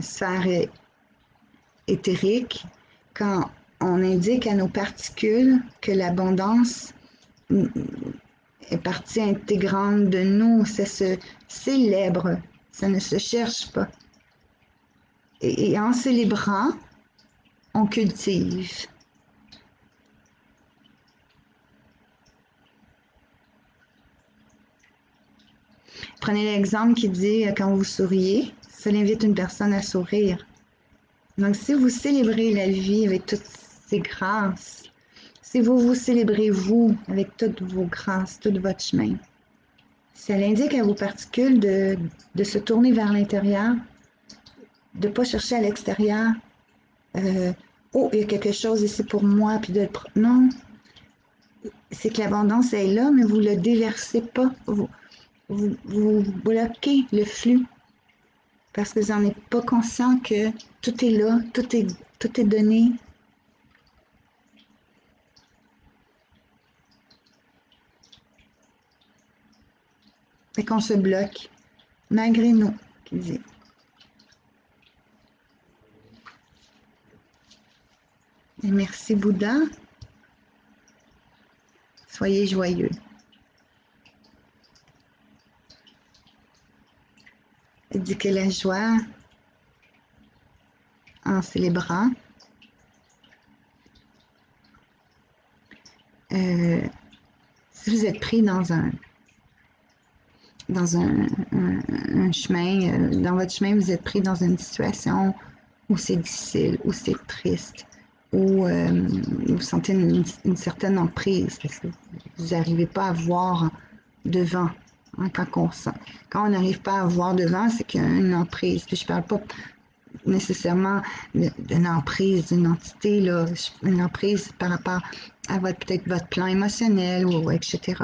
sphère éthérique, quand on indique à nos particules que l'abondance est partie intégrante de nous, ça se célèbre, ça ne se cherche pas. Et en célébrant, on cultive. Prenez l'exemple qui dit quand vous souriez, ça invite une personne à sourire. Donc, si vous célébrez la vie avec toutes ses grâces, si vous vous célébrez vous avec toutes vos grâces, tout votre chemin, ça l'indique à vos particules de se tourner vers l'intérieur, de ne pas chercher à l'extérieur. Oh, il y a quelque chose ici pour moi, puis non, c'est que l'abondance est là, mais vous ne le déversez pas. Vous bloquez le flux parce que vous n'en êtes pas conscient que tout est là, tout est donné. Et qu'on se bloque, malgré nous, qui dit. Et merci Bouddha. Soyez joyeux. Il dit que la joie, en célébrant, si vous êtes pris dans un chemin, dans votre chemin, vous êtes pris dans une situation où c'est difficile, où c'est triste, où vous sentez une certaine emprise, parce que vous n'arrivez pas à voir devant. Hein, quand on n'arrive pas à voir devant, c'est qu'il y a une emprise. Puis je ne parle pas nécessairement d'une emprise, d'une entité, là, une emprise par rapport à peut-être votre plan émotionnel, ou etc.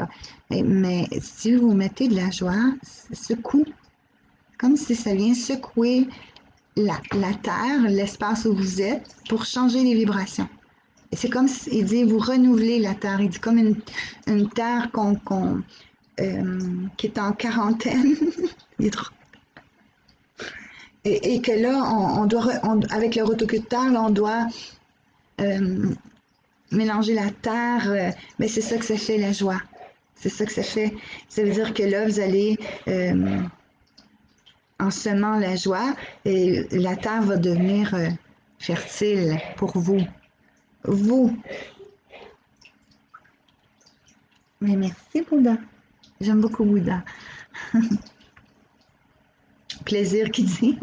Mais si vous mettez de la joie, secoue, comme si ça vient secouer la terre, l'espace où vous êtes, pour changer les vibrations. Et c'est comme il dit, vous renouvelez la terre. Il dit comme une terre qui est en quarantaine. Et que là, avec le rotoculteur, là, on doit mélanger la terre. Mais c'est ça que ça fait, la joie. C'est ça que ça fait. Ça veut dire que là, vous allez, en semant la joie, et la terre va devenir fertile pour vous. Vous. Mais merci, Bouddha. J'aime beaucoup Bouddha. Plaisir qui dit.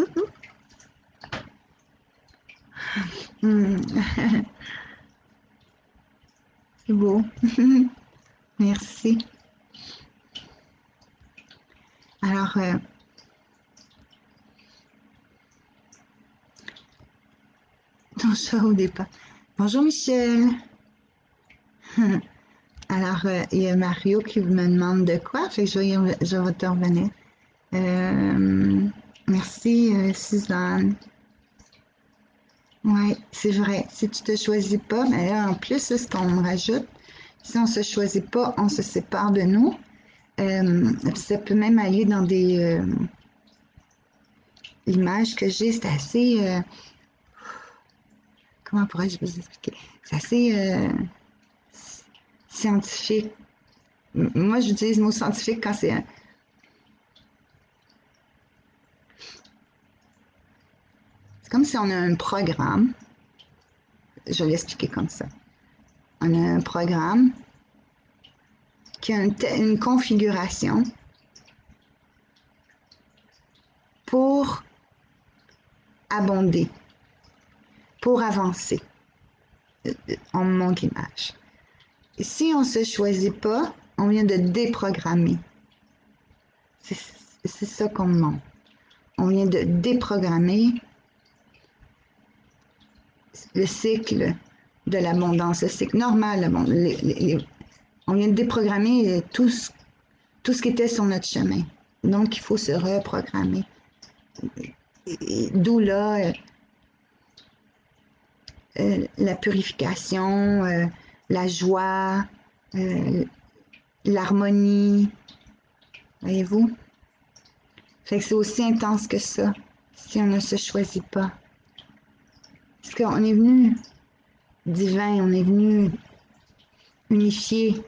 C'est beau. Merci. Alors, non, ça au départ. Bonjour Michel. Alors, il y a Mario qui me demande de quoi, fait que je vais te revenir. Merci Suzanne. Oui, c'est vrai. Si tu te choisis pas, mais là, en plus, c'est ce qu'on me rajoute. Si on se choisit pas, on se sépare de nous. Ça peut même aller dans des images que j'ai. C'est assez... comment pourrais-je vous expliquer? C'est assez scientifique. Moi, j'utilise le mot scientifique quand c'est... C'est comme si on a un programme. Je vais l'expliquer comme ça. On a un programme qui a une configuration pour abonder, pour avancer. On me manque l'image. Si on ne se choisit pas, on vient de déprogrammer. c'est ça qu'on demande. On vient de déprogrammer le cycle de l'abondance, le cycle normal. On vient de déprogrammer tout ce qui était sur notre chemin. Donc, il faut se reprogrammer. D'où là la purification, la joie, l'harmonie. Voyez-vous? Fait que c'est aussi intense que ça, si on ne se choisit pas. Parce qu'on est venu divin, on est venu unifié.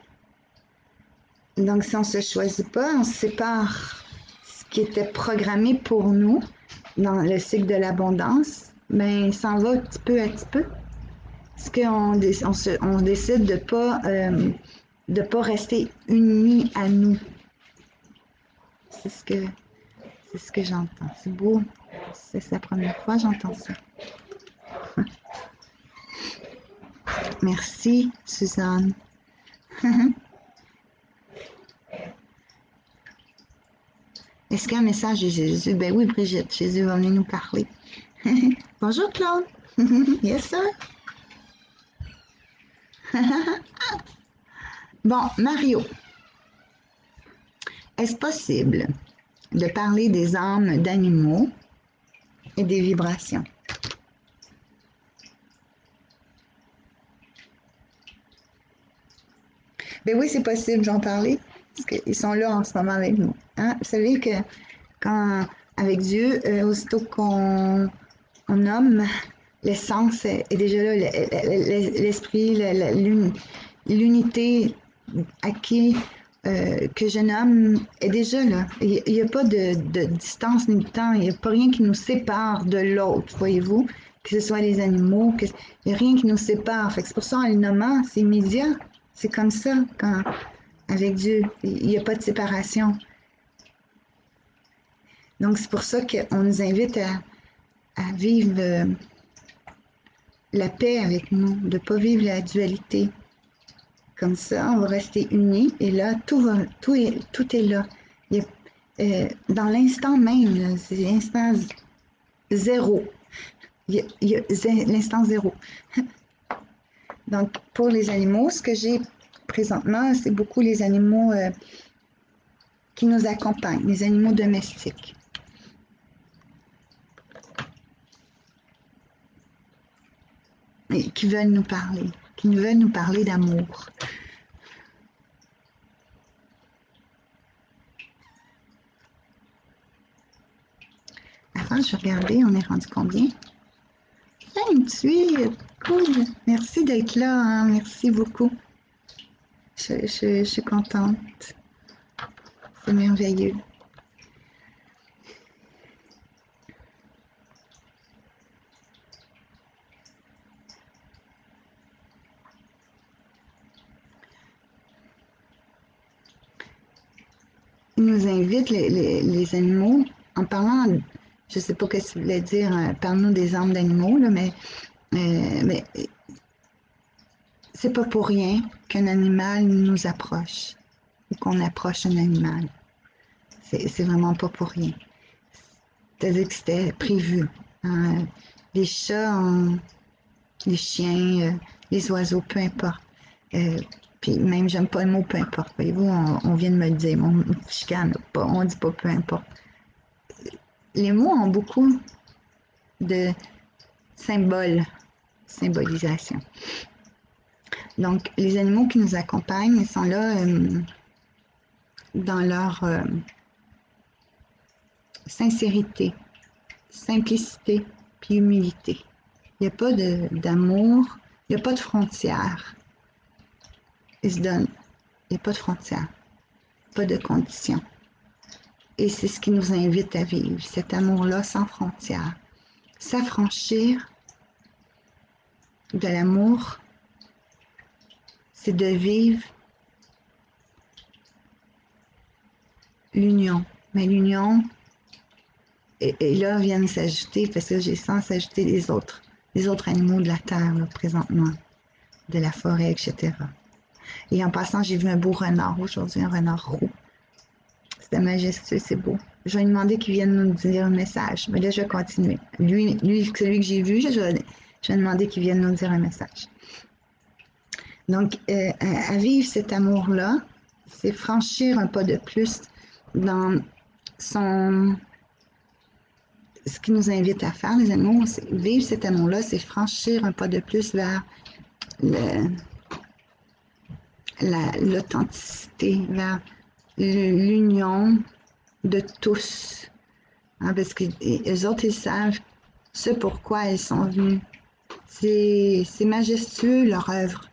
Donc, si on ne se choisit pas, on se sépare ce qui était programmé pour nous dans le cycle de l'abondance, mais ça en va petit peu à petit peu. Parce qu'on on décide de pas rester unis à nous. C'est ce que j'entends. C'est beau. C'est la première fois que j'entends ça. Merci, Suzanne. Est-ce qu'il y a un message de Jésus? Ben oui, Brigitte, Jésus va venir nous parler. Bonjour, Claude. Yes, sir. Bon, Mario, est-ce possible de parler des âmes d'animaux et des vibrations? Ben oui, c'est possible, j'en parlais, parce qu'ils sont là en ce moment avec nous. Hein? Vous savez que quand, avec Dieu, aussitôt qu'on nomme, l'essence est déjà là, l'esprit, l'unité à qui que je nomme est déjà là. Il n'y a pas de distance ni de temps, il n'y a pas rien qui nous sépare de l'autre, voyez-vous, que ce soit les animaux, il n'y a rien qui nous sépare. Fait que c'est pour ça, en le nommant, c'est immédiat. C'est comme ça, quand, avec Dieu, il n'y a pas de séparation. Donc, c'est pour ça qu'on nous invite à vivre la paix avec nous, de ne pas vivre la dualité. Comme ça, on va rester unis et là, tout est là. Dans l'instant même, c'est l'instant zéro. Il y a l'instant zéro. Donc, pour les animaux, ce que j'ai présentement, c'est beaucoup les animaux qui nous accompagnent, les animaux domestiques. Et qui veulent nous parler d'amour. Avant, je regardais, on est rendu combien? 28, cool. Merci d'être là, hein? Merci beaucoup. Je suis contente. C'est merveilleux. Il nous invite, les animaux, en parlant, je ne sais pas ce que tu voulais dire, parle-nous des âmes d'animaux, là, mais c'est pas pour rien qu'un animal nous approche, ou qu'on approche un animal. C'est vraiment pas pour rien. C'est-à-dire que c'était prévu. Hein. Les chats, les chiens, les oiseaux, peu importe. Puis même, j'aime pas le mot peu importe. Voyez-vous, on vient de me le dire, on chicane pas, on dit pas peu importe. Les mots ont beaucoup de symbolisation. Donc, les animaux qui nous accompagnent, ils sont là dans leur sincérité, simplicité, puis humilité. Il n'y a pas d'amour, il n'y a pas de frontières. Ils se donnent. Il n'y a pas de frontières, pas de conditions. Et c'est ce qui nous invite à vivre, cet amour-là sans frontières. S'affranchir de l'amour, c'est de vivre l'union. Mais l'union, et là viennent s'ajouter, parce que j'ai sens s'ajouter les autres animaux de la terre, là, présentement, de la forêt, etc. Et en passant, j'ai vu un beau renard aujourd'hui, un renard roux. c'est majestueux, c'est beau. Je vais lui demander qu'il vienne nous dire un message. Mais là, je vais continuer. Lui celui que j'ai vu, je vais demander qu'il vienne nous dire un message. Donc, à vivre cet amour-là, c'est franchir un pas de plus dans ce qui nous invite à faire, les animaux. Vivre cet amour-là, c'est franchir un pas de plus vers l'authenticité, vers l'union de tous. Hein, parce que les autres, ils savent ce pourquoi ils sont venus. C'est majestueux, leur œuvre.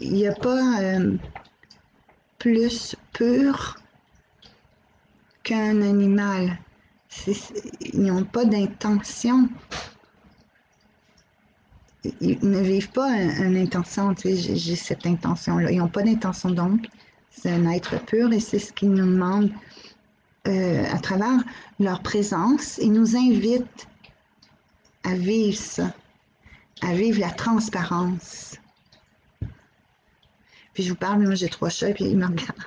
Il n'y a pas plus pur qu'un animal. Ils n'ont pas d'intention. Ils ne vivent pas une intention, tu sais, j'ai cette intention-là. Ils n'ont pas d'intention, donc c'est un être pur et c'est ce qu'ils nous demandent à travers leur présence. Ils nous invitent à vivre ça, à vivre la transparence. Puis je vous parle, moi j'ai 3 chats, puis ils me regardent.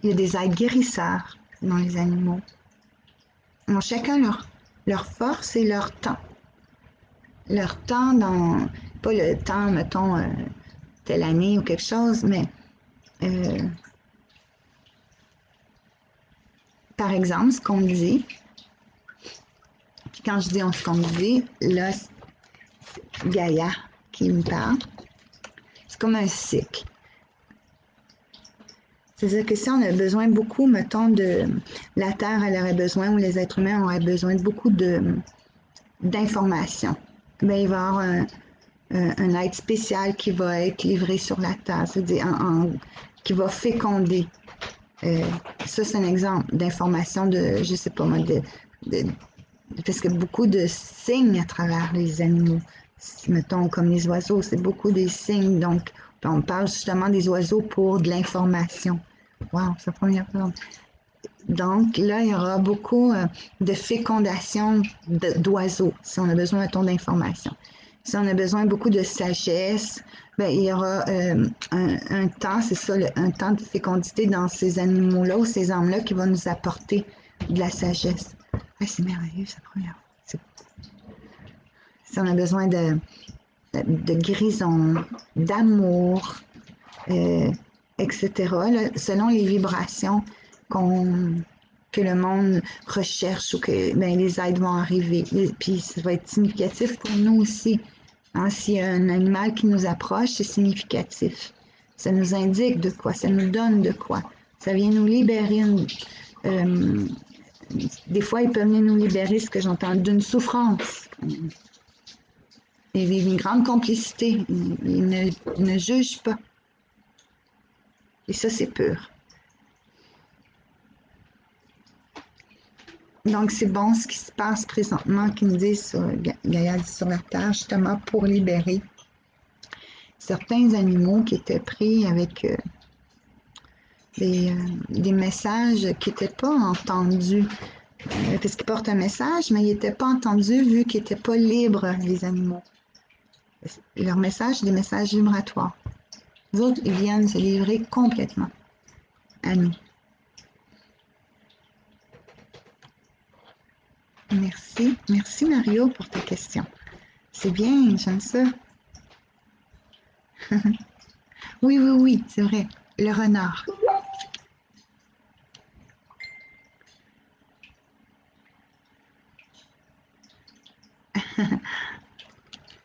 Il y a des êtres guérisseurs dans les animaux. Ils ont chacun leur force et leur temps. Leur temps dans, pas le temps, mettons, telle année ou quelque chose, mais par exemple, ce qu'on me dit, puis quand je dis ce qu'on me dit, là, c'est Gaïa qui me parle, c'est comme un cycle. C'est-à-dire que si on a besoin beaucoup, mettons, la Terre, elle aurait besoin, ou les êtres humains auraient besoin de beaucoup d'informations, bien, il va y avoir un être spécial qui va être livré sur la Terre, c'est-à-dire qui va féconder. Ça, c'est un exemple d'information de, je sais pas moi, parce qu'il y a beaucoup de signes à travers les animaux. Mettons, comme les oiseaux, c'est beaucoup des signes. Donc, on parle justement des oiseaux pour de l'information. Wow, c'est la première fois. Donc, là, il y aura beaucoup de fécondation d'oiseaux, si on a besoin, mettons, d'information. Si on a besoin beaucoup de sagesse, ben, il y aura un temps, c'est ça, un temps de fécondité dans ces animaux-là ou ces âmes-là qui va nous apporter de la sagesse. Ah, c'est merveilleux, c'est la première fois. Si on a besoin de guérison, d'amour, etc., là, selon les vibrations que le monde recherche ou que ben, les aides vont arriver. Puis ça va être significatif pour nous aussi. Hein, s'il y a un animal qui nous approche, c'est significatif. Ça nous indique de quoi, ça nous donne de quoi. Ça vient nous libérer. Des fois, il peut venir nous libérer, ce que j'entends, d'une souffrance. Il y a une grande complicité. Il ne juge pas. Et ça, c'est pur. Donc, c'est bon ce qui se passe présentement, qui nous dit Gaïa dit sur la Terre, justement pour libérer certains animaux qui étaient pris avec des messages qui n'étaient pas entendus. Parce qu'ils portent un message, mais ils n'étaient pas entendus vu qu'ils n'étaient pas libres, les animaux. Leur message, c'est des messages vibratoires. Les autres, ils viennent se livrer complètement à nous. Merci. Merci Mario pour ta question. C'est bien, j'aime ça. Oui, c'est vrai. Le renard.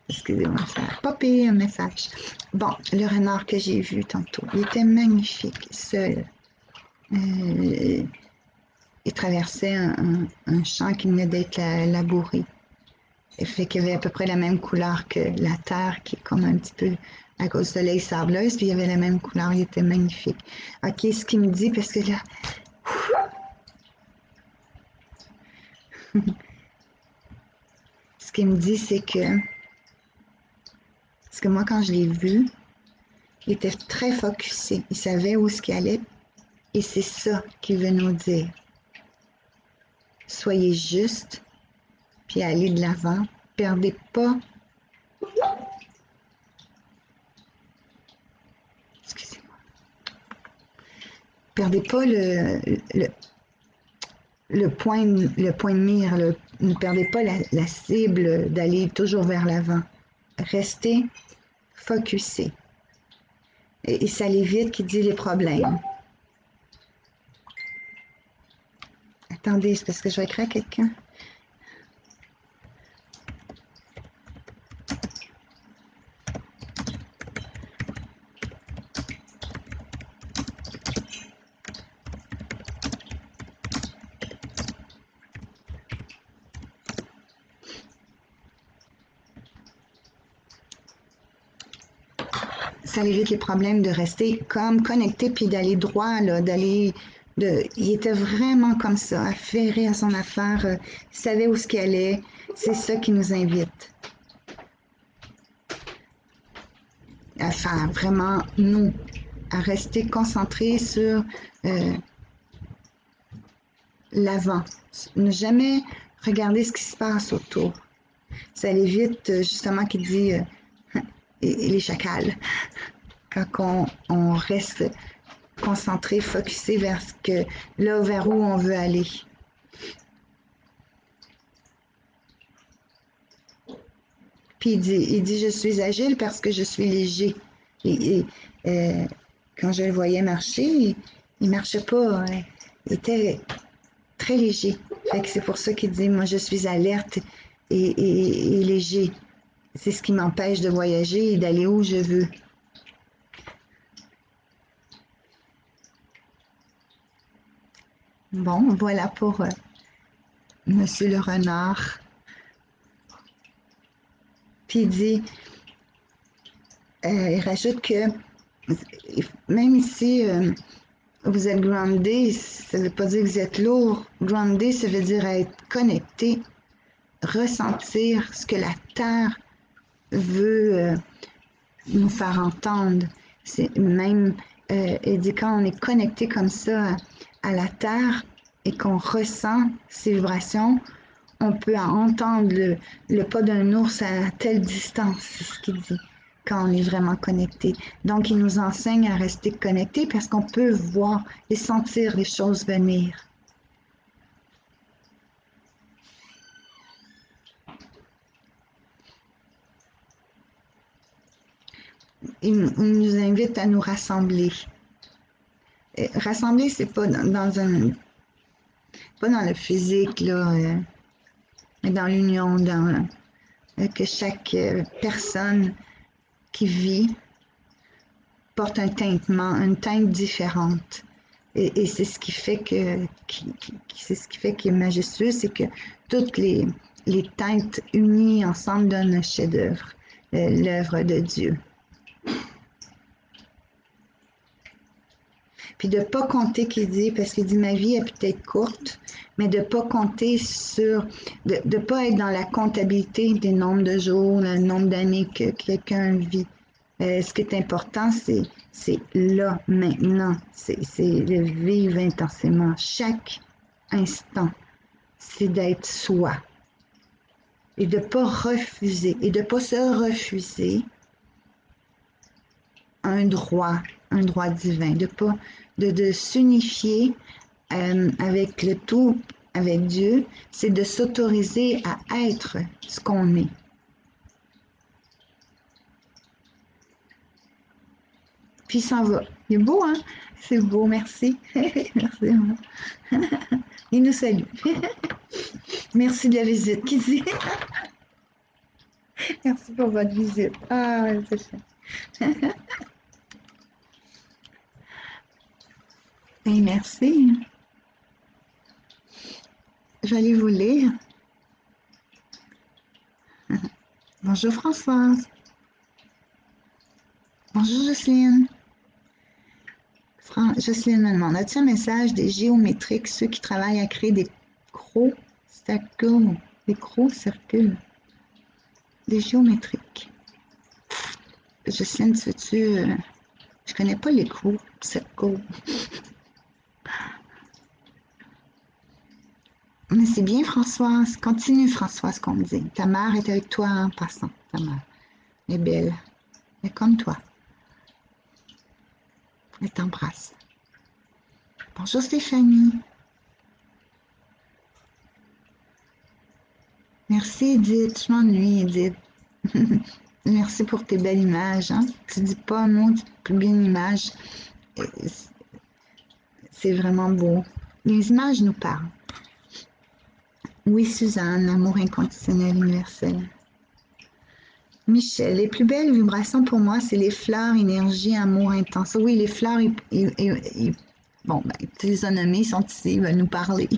Excusez-moi, ça a popé un message. Bon, le renard que j'ai vu tantôt, il était magnifique, seul. Il traversait un champ qui venait d'être labouré. Il fait qu'il avait à peu près la même couleur que la terre, qui est comme un petit peu à cause du soleil sableuse, puis il avait la même couleur, il était magnifique. OK, ce qu'il me dit, parce que là, ce qu'il me dit, c'est que, parce que moi, quand je l'ai vu, il était très focusé, il savait où ce qu'il allait, et c'est ça qu'il veut nous dire. Soyez juste, puis allez de l'avant, perdez pas perdez pas le point de mire, ne perdez pas la cible d'aller toujours vers l'avant. Restez focusé. Et ça l'évite qui dit les problèmes. Attendez, c'est parce que je vais écrire à quelqu'un. Ça évite les problèmes de rester comme connecté puis d'aller droit, là, il était vraiment comme ça, affairé à son affaire, il savait où ce qu'il allait. C'est ça qui nous invite à faire, vraiment, nous, à rester concentrés sur l'avant. Ne jamais regarder ce qui se passe autour. Ça évite justement qui dit les chacals. Quand on reste concentré, focusé vers vers où on veut aller. Puis il dit je suis agile parce que je suis léger. Quand je le voyais marcher, il marchait pas, il était très léger. Fait que c'est pour ça qu'il dit moi je suis alerte et léger. C'est ce qui m'empêche de voyager et d'aller où je veux. Bon, voilà pour Monsieur le renard. Puis il dit, il rajoute que même si vous êtes groundé, ça ne veut pas dire que vous êtes lourd. Groundé, ça veut dire être connecté, ressentir ce que la Terre veut nous faire entendre. C'est même, il dit quand on est connecté comme ça à la Terre et qu'on ressent ces vibrations, on peut entendre le pas d'un ours à telle distance, c'est ce qu'il dit, quand on est vraiment connecté. Donc, il nous enseigne à rester connecté parce qu'on peut voir et sentir les choses venir. Il nous invite à nous rassembler. Et rassembler, c'est pas pas dans le physique, là, mais dans l'union, que chaque personne qui vit porte un teintement, une teinte différente. Et c'est ce qui fait c'est ce qui fait qu'il est majestueux, c'est que toutes les teintes unies ensemble donnent un chef-d'œuvre, l'œuvre de Dieu. Puis de ne pas compter, qu'il dit, parce qu'il dit ma vie est peut-être courte, mais de ne pas compter de ne pas être dans la comptabilité des nombres de jours, le nombre d'années que quelqu'un vit. Ce qui est important, c'est là, maintenant. C'est de vivre intensément. Chaque instant, c'est d'être soi. Et de ne pas refuser, et de ne pas se refuser un droit divin, de s'unifier avec le tout, avec Dieu, c'est de s'autoriser à être ce qu'on est. Puis il s'en va. Il est beau, hein? C'est beau, merci. Merci. Il nous salue. Merci de la visite, qui dit. Merci pour votre visite. Ah, c'est ça. Et merci. Je vais aller vous lire. Bonjour Françoise. Bonjour Jocelyne. Jocelyne me demande, as-tu un message des géométriques, ceux qui travaillent à créer des gros circules, des géométriques? Jocelyne, je connais pas les gros circules. Mais c'est bien Françoise, continue Françoise, qu'on me dit. Ta mère est avec toi en passant, ta mère. Elle est belle, elle est comme toi. Elle t'embrasse. Bonjour Stéphanie. Merci Edith, je m'ennuie Edith. Merci pour tes belles images. Hein? Tu dis pas un mot, tu publies une image. C'est vraiment beau. Les images nous parlent. Oui, Suzanne, amour inconditionnel universel. Michel, les plus belles vibrations pour moi, c'est les fleurs, énergie, amour intense. Oui, les fleurs, bon, ben, tu les as nommés, ils sont ici, ils veulent nous parler.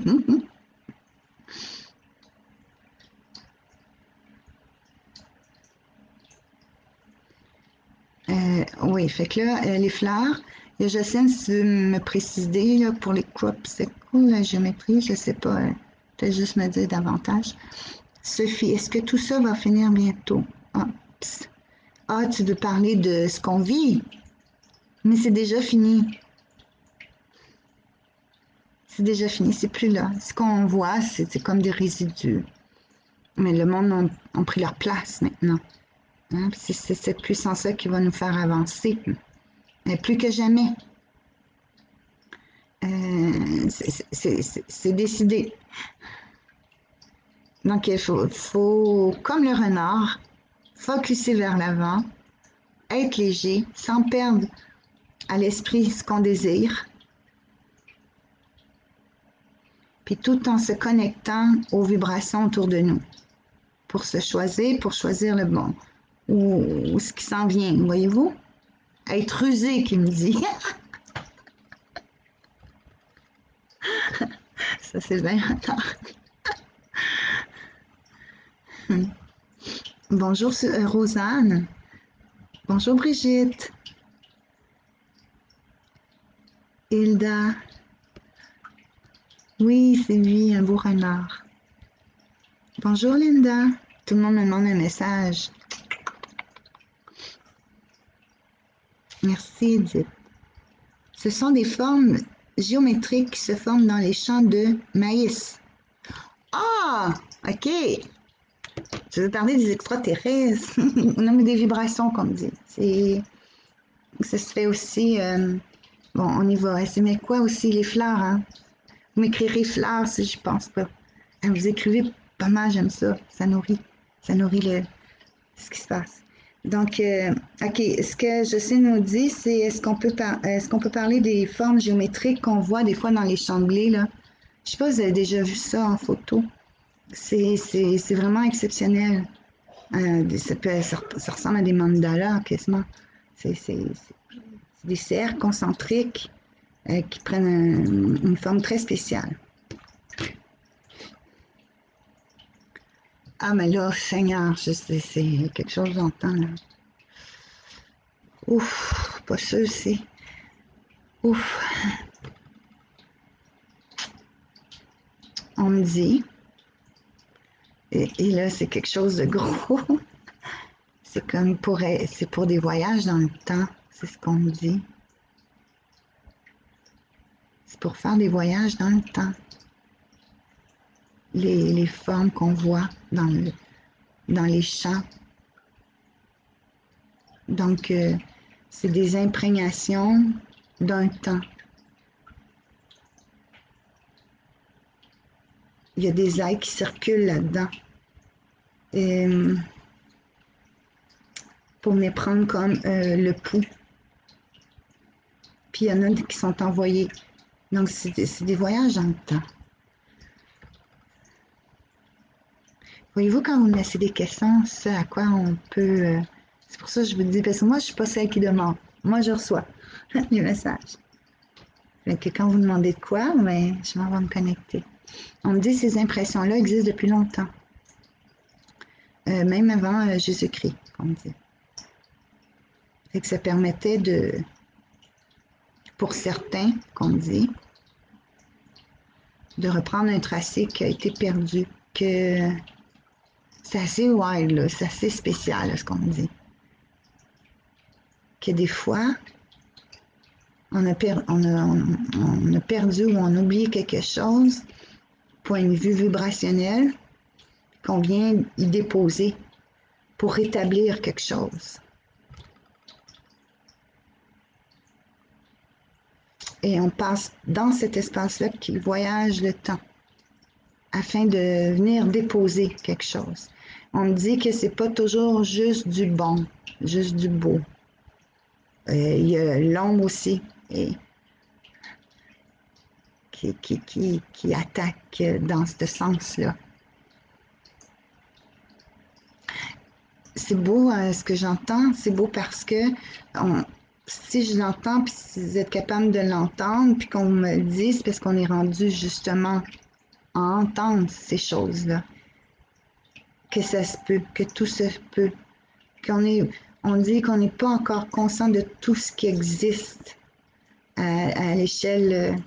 Oui, fait que là, les fleurs, il y a Jocelyne, si tu veux me préciser là, pour les crops, c'est quoi la géométrie? Je sais pas, peut-être juste me dire davantage. Sophie, est-ce que tout ça va finir bientôt? Ah, ah, tu veux parler de ce qu'on vit? Mais c'est déjà fini. C'est déjà fini, c'est plus là. Ce qu'on voit, c'est comme des résidus. Mais le monde a pris leur place maintenant. Hein? C'est cette puissance-là qui va nous faire avancer. Mais plus que jamais. C'est décidé. Donc, il faut, comme le renard, focuser vers l'avant, être léger, sans perdre à l'esprit ce qu'on désire, puis tout en se connectant aux vibrations autour de nous, pour choisir le bon, ou ce qui s'en vient, voyez-vous? Être rusé, qui me dit. Ça, c'est bien retard. Bonjour, Rosanne. Bonjour, Brigitte. Hilda. Oui, c'est lui, un beau renard. Bonjour, Linda. Tout le monde me demande un message. Merci, Edith. Ce sont des formes géométriques qui se forment dans les champs de maïs. Ah, OK. Je veux parler des extraterrestres. Non, mais des vibrations, comme dit. Ça se fait aussi. Bon, on y va. C'est mais quoi aussi, les fleurs, hein? Vous m'écrirez fleurs si je pense pas. Vous écrivez pas mal, j'aime ça. Ça nourrit. Ça nourrit ce qui se passe. Donc, OK, ce que je sais nous dit, c'est est-ce qu'on peut parler des formes géométriques qu'on voit des fois dans les champs de blé, là? Je sais pas si vous avez déjà vu ça en photo. C'est vraiment exceptionnel. Ça ressemble à des mandalas, quasiment. C'est des cercles concentriques qui prennent une forme très spéciale. Ah, mais là, Seigneur, c'est quelque chose que j'entends, là. Ouf, pas sûr, c'est... Ouf. On me dit, et là, c'est quelque chose de gros. C'est pour des voyages dans le temps, c'est ce qu'on me dit. C'est pour faire des voyages dans le temps. Les formes qu'on voit dans les champs. Donc, c'est des imprégnations d'un temps. Il y a des ailes qui circulent là-dedans. Et, pour me prendre comme le pouls. Puis il y en a qui sont envoyés. Donc, c'est des voyages dans le temps. Voyez-vous, quand vous me laissez des questions, c'est à quoi on peut... c'est pour ça que je vous dis, parce que moi, je ne suis pas celle qui demande. Moi, je reçois les messages. Fait que quand vous demandez de quoi, ben, je m'en vais me connecter. On me dit que ces impressions-là existent depuis longtemps. Même avant Jésus-Christ, on me dit. Fait que ça permettait pour certains, qu'on me dit, de reprendre un tracé qui a été perdu, que c'est assez wild, là, c'est assez spécial, là, ce qu'on me dit. Que des fois, on a perdu ou on a oublié quelque chose, point de vue vibrationnel, qu'on vient y déposer pour rétablir quelque chose. et on passe dans cet espace-là qui voyage le temps afin de venir déposer quelque chose. On me dit que c'est pas toujours juste du bon, juste du beau. Il y a l'ombre aussi et qui attaque dans ce sens-là. C'est beau ce que j'entends, c'est beau parce que si je l'entends, puis si vous êtes capable de l'entendre, puis qu'on me le dise, parce qu'on est rendu justement à entendre ces choses-là, que ça se peut, que tout se peut, on dit qu'on n'est pas encore conscient de tout ce qui existe à l'échelle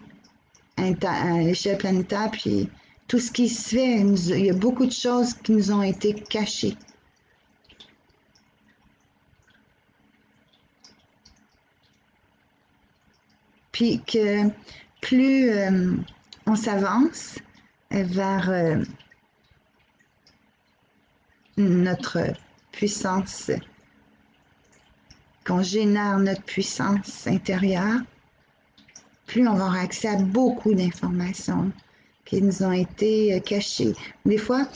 planétaire, puis tout ce qui se fait, il y a beaucoup de choses qui nous ont été cachées. Puis que plus on s'avance vers notre puissance, qu'on génère notre puissance intérieure, plus on va avoir accès à beaucoup d'informations qui nous ont été cachées. Des fois,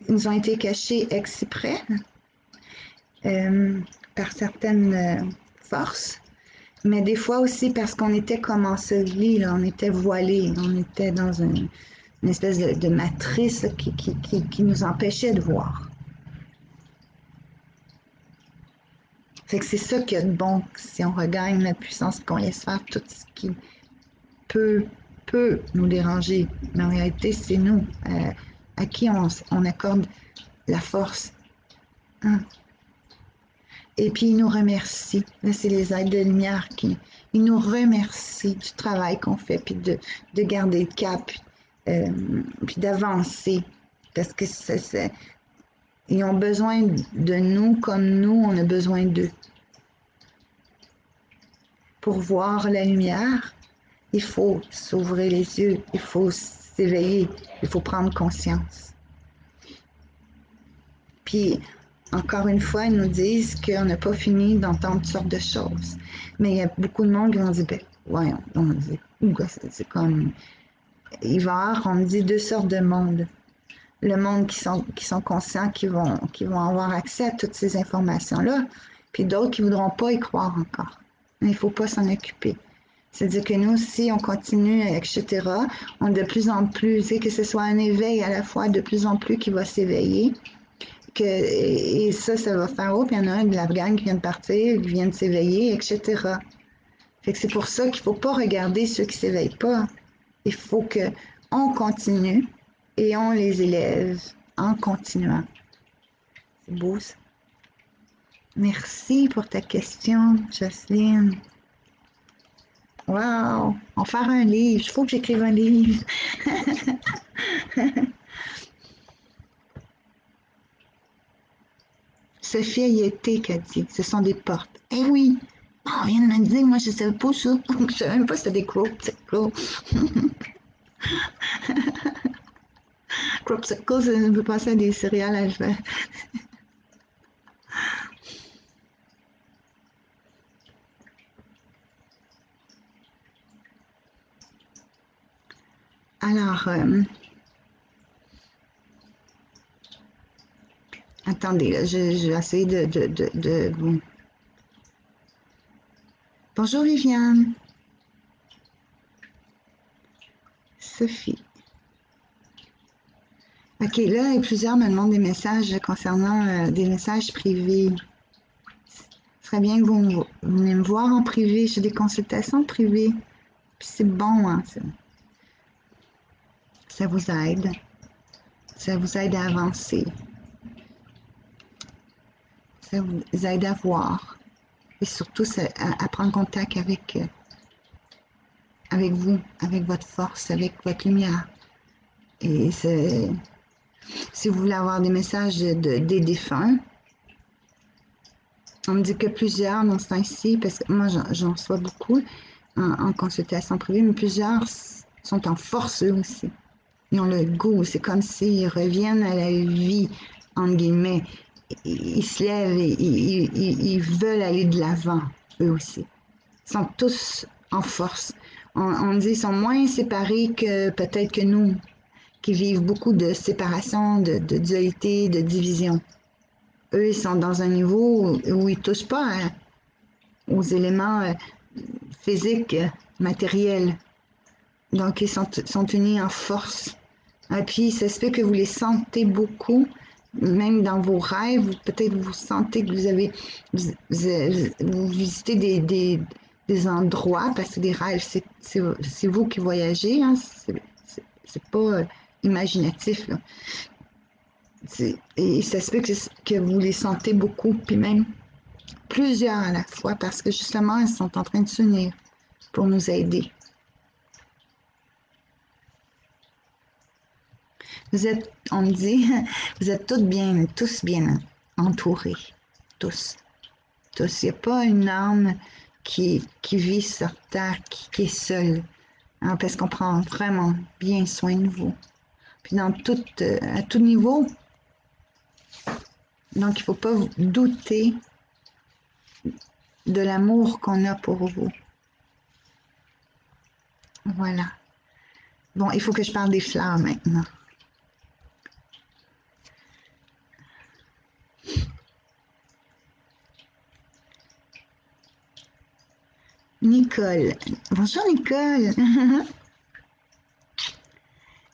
ils nous ont été cachées exprès par certaines forces, mais des fois aussi parce qu'on était comme enseveli, là, on était voilé, on était dans une espèce de matrice qui nous empêchait de voir. Fait que c'est ça qu'il y a de bon si on regagne notre puissance, qu'on laisse faire tout ce qui peut nous déranger. Mais en réalité, c'est nous à qui on accorde la force. Hein? Et puis, ils nous remercient. Là, c'est les êtres de lumière ils nous remercient du travail qu'on fait, puis de garder le cap, puis d'avancer. Parce que ils ont besoin de nous comme nous, on a besoin d'eux. Pour voir la lumière, il faut s'ouvrir les yeux, il faut s'éveiller, il faut prendre conscience. Puis, encore une fois, ils nous disent qu'on n'a pas fini d'entendre toutes sortes de choses. Mais il y a beaucoup de monde qui vont dire, ben, ouais, on dit, c'est comme, il va y avoir, on me dit, deux sortes de mondes. Le monde qui sont conscients, qui vont avoir accès à toutes ces informations-là, puis d'autres qui ne voudront pas y croire encore. Mais il ne faut pas s'en occuper. C'est-à-dire que nous, si on continue, etc., on de plus en plus, que ce soit un éveil à la fois de plus en plus qui va s'éveiller, et ça va faire, oh, puis il y en a un de l'Afghan qui vient de partir, qui vient de s'éveiller, etc. Fait que c'est pour ça qu'il ne faut pas regarder ceux qui ne s'éveillent pas. Il faut qu'on continue et on les élève en continuant. C'est beau ça. Merci pour ta question, Jocelyne. Wow! On va faire un livre. Il faut que j'écrive un livre. Sophie Ayete qui a dit, ce sont des portes. Eh oui! On vient de me dire, moi je ne savais pas ça. Je ne savais même pas si c'était des Cropsicles, ça me fait penser à des céréales à faire. Alors, attendez, là, je vais essayer de bon. Bonjour Viviane. Sophie. Ok, là, plusieurs me demandent des messages concernant des messages privés. Ce serait bien que vous venez me voir en privé. J'ai des consultations privées. Puis c'est bon, hein, ça vous aide. Ça vous aide à avancer. Ça vous aide à voir. Et surtout, à prendre contact avec vous, avec votre force, avec votre lumière. Et si vous voulez avoir des messages des défunts, on me dit que plusieurs dans ce temps-ci, parce que moi j'en reçois beaucoup en consultation privée, mais plusieurs sont en force eux aussi. Ils ont le goût, c'est comme s'ils reviennent à la vie, entre guillemets. Ils se lèvent et ils veulent aller de l'avant, eux aussi. Ils sont tous en force. On dit qu'ils sont moins séparés que peut-être que nous, qui vivent beaucoup de séparation, de dualité, de division. Eux, ils sont dans un niveau où ils ne touchent pas aux éléments physiques, matériels. Donc, ils sont unis en force. Et puis, ça se fait que vous les sentez beaucoup, même dans vos rêves. Peut-être vous sentez que vous visitez des endroits, parce que des rêves, c'est vous qui voyagez, hein, c'est pas imaginatif, là. Et ça se peut que vous les sentez beaucoup, puis même plusieurs à la fois, parce que justement, ils sont en train de s'unir pour nous aider. Vous êtes, on me dit, vous êtes tous bien entourés. Tous. Tous. Il n'y a pas une âme qui vit sur Terre, qui est seule, hein, parce qu'on prend vraiment bien soin de vous. Puis à tout niveau. Donc, il ne faut pas douter de l'amour qu'on a pour vous. Voilà. Bon, il faut que je parle des fleurs maintenant. Nicole. Bonjour Nicole.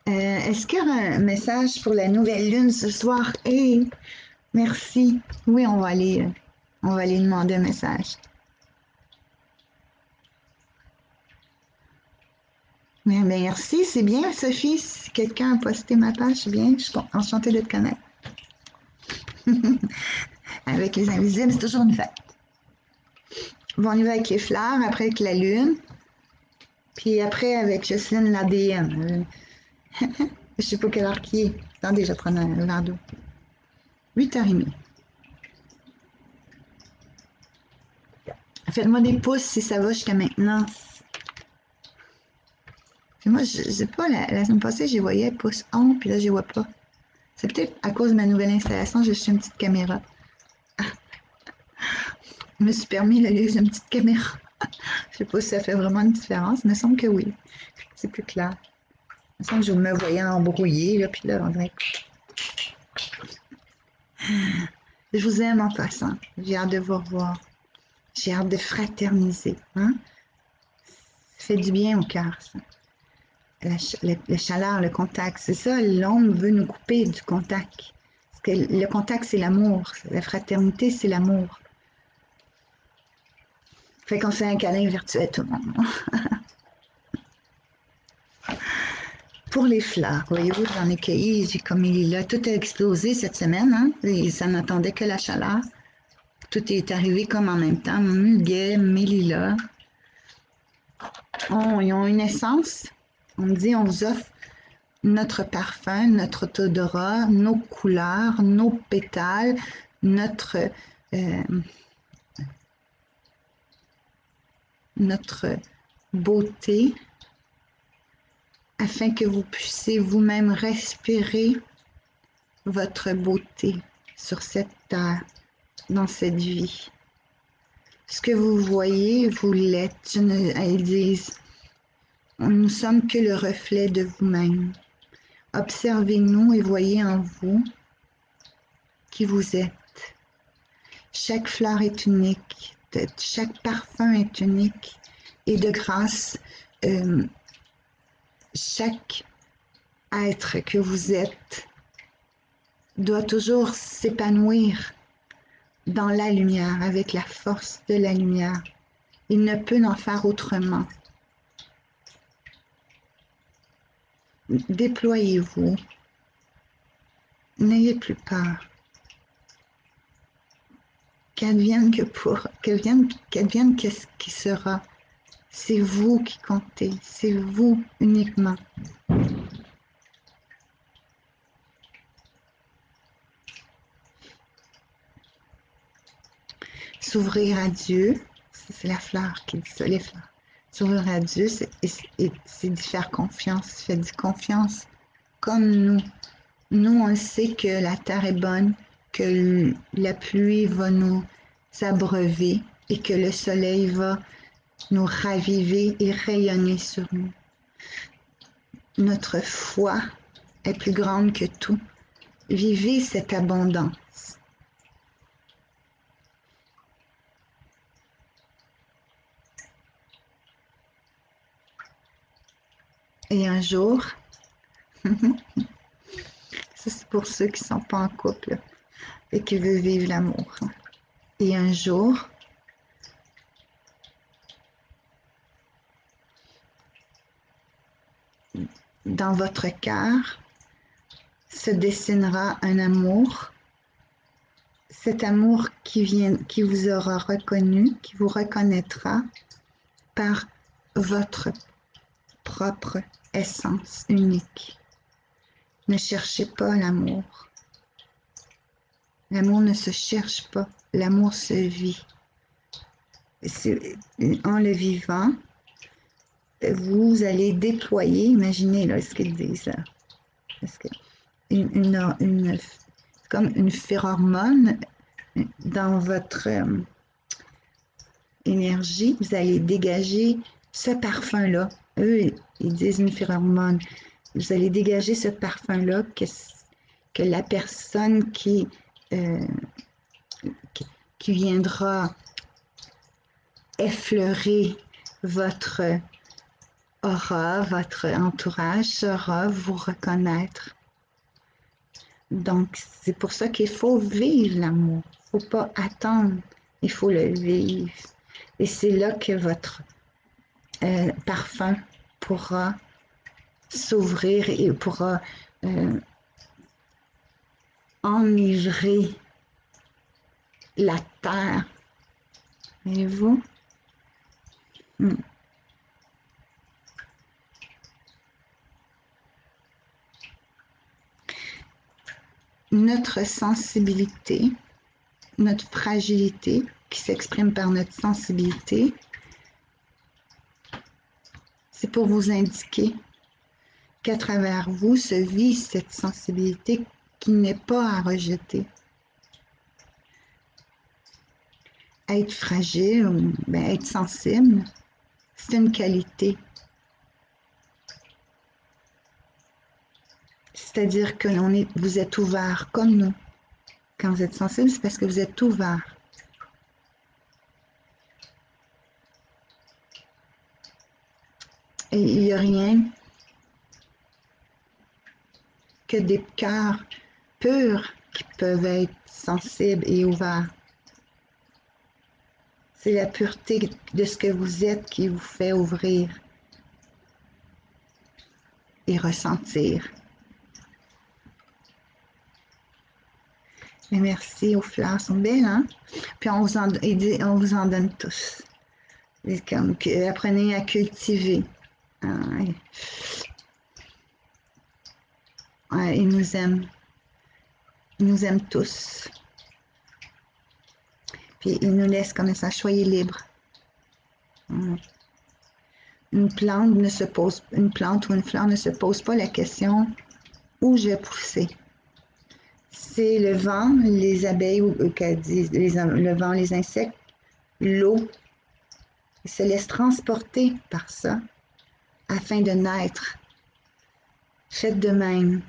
Est-ce qu'il y a un message pour la nouvelle lune ce soir? Hey, merci. Oui, on va aller demander un message. Bien, merci, c'est bien, Sophie. Si quelqu'un a posté ma page, c'est bien. Je suis enchantée de te connaître. Avec les invisibles, c'est toujours une fête. Bon, on y va avec les fleurs, après avec la lune. Puis après, avec Jocelyne, l'ADN. Je sais pas quelle heure qui est. Attendez, je vais prendre un verre d'eau. 8h30. Faites-moi des pouces si ça va jusqu'à maintenant. Puis moi, je sais pas, la semaine passée, j'y voyais pouce 1, puis là, j'y vois pas. C'est peut-être à cause de ma nouvelle installation, j'ai juste une petite caméra. Je me suis permis le luxe d'une petite caméra. Je sais pas si ça fait vraiment une différence, mais il me semble que oui. C'est plus clair. Il me semble que je me voyais embrouillée, là, puis là, on dirait que... Je vous aime en passant. J'ai hâte de vous revoir. J'ai hâte de fraterniser. Hein? Ça fait du bien au cœur, ça. La chaleur, le contact, c'est ça, l'homme veut nous couper du contact. Parce que le contact, c'est l'amour. La fraternité, c'est l'amour. Fait qu'on fait un câlin virtuel, tout le monde. Pour les fleurs, voyez-vous, j'en ai cueilli, j'ai comme il est là. Tout a explosé cette semaine, hein? Et ça n'attendait que la chaleur. Tout est arrivé comme en même temps. Muguet, mélila. Ils ont une essence. On me dit, on vous offre notre parfum, notre odorat, nos couleurs, nos pétales, euh, notre beauté, afin que vous puissiez vous-même respirer votre beauté sur cette terre, dans cette vie. Ce que vous voyez, vous l'êtes. Elles disent, nous ne sommes que le reflet de vous-même. Observez-nous et voyez en vous qui vous êtes. Chaque fleur est unique, chaque parfum est unique, et de grâce, chaque être que vous êtes doit toujours s'épanouir dans la lumière, avec la force de la lumière. Il ne peut en faire autrement. Déployez-vous. N'ayez plus peur. Qu'advienne qu'est-ce qui sera. C'est vous qui comptez. C'est vous uniquement. S'ouvrir à Dieu, c'est la fleur qui dit ça, les fleurs. S'ouvrir à Dieu, c'est d'y faire confiance. Faites confiance comme nous. Nous, on sait que la terre est bonne, que la pluie va nous abreuver et que le soleil va nous raviver et rayonner sur nous. Notre foi est plus grande que tout. Vivez cette abondance. Et un jour, ça c'est pour ceux qui ne sont pas en couple et qui veulent vivre l'amour. Et un jour, dans votre cœur, se dessinera un amour, cet amour qui vous aura reconnu, qui vous reconnaîtra par votre propre essence unique. Ne cherchez pas l'amour. L'amour ne se cherche pas, l'amour se vit. En le vivant, vous allez déployer, imaginez là ce qu'ils disent là, parce que comme une phéromone dans votre énergie, vous allez dégager ce parfum-là. Eux, ils disent une phéromone. Vous allez dégager ce parfum-là que la personne qui viendra effleurer votre aura, votre entourage saura vous reconnaître. Donc, c'est pour ça qu'il faut vivre l'amour. Il ne faut pas attendre, il faut le vivre. Et c'est là que votre parfum pourra s'ouvrir et pourra enivrer la terre. Voyez-vous? Notre sensibilité, notre fragilité qui s'exprime par notre sensibilité, c'est pour vous indiquer qu'à travers vous se vit cette sensibilité qui n'est pas à rejeter. Être fragile, être sensible, c'est une qualité. C'est-à-dire que vous êtes ouvert comme nous. Quand vous êtes sensible, c'est parce que vous êtes ouvert. Et il n'y a rien que des cœurs purs qui peuvent être sensibles et ouverts. C'est la pureté de ce que vous êtes qui vous fait ouvrir et ressentir. Et merci aux fleurs, elles sont belles, hein? Puis on vous en donne tous. C'est comme que, apprenez à cultiver. Ils nous aiment. Ils nous aiment tous. Puis ils nous laissent comme ça, soyez libres. Une plante ou une fleur ne se pose pas la question où je vais pousser. C'est le vent, les abeilles, le vent, les insectes, l'eau. Ils se laissent transporter par ça afin de naître. Faites de même.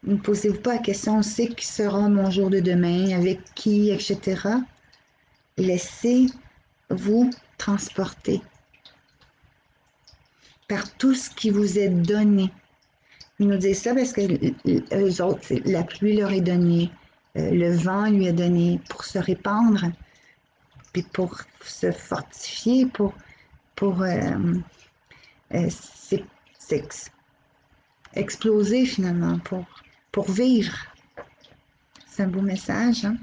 Ne posez-vous pas la question, c'est qui sera mon jour de demain, avec qui, etc. Laissez-vous transporter par tout ce qui vous est donné. Ils nous disent ça parce que eux autres, la pluie leur est donnée, le vent lui est donné pour se répandre, puis pour se fortifier, pour exploser finalement, pour vivre. C'est un beau message, hein?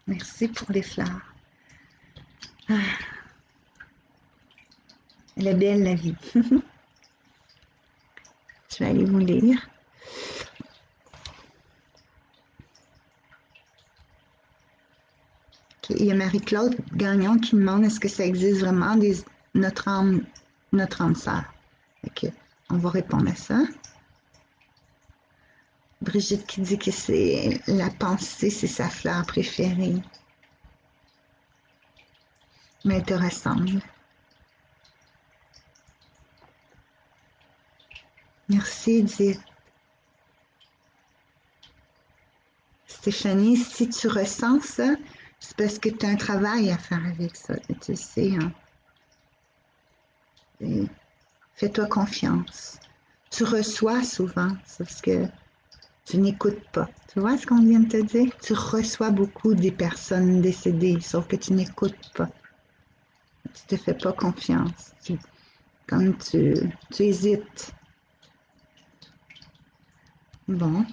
Merci pour les fleurs. Ah. Elle est belle la vie. Je vais aller vous lire. Okay. Il y a Marie-Claude Gagnon qui demande est-ce que ça existe vraiment notre âme sœur. Okay. On va répondre à ça. Brigitte qui dit que c'est la pensée, c'est sa fleur préférée. mais elles te ressemblent. Merci, Edith. Stéphanie, si tu ressens ça, c'est parce que tu as un travail à faire avec ça. Tu sais, hein? Fais-toi confiance. Tu reçois souvent, c'est parce que tu n'écoutes pas. Tu vois ce qu'on vient de te dire? Tu reçois beaucoup des personnes décédées, sauf que tu n'écoutes pas. Tu te fais pas confiance. Comme tu hésites. Bon.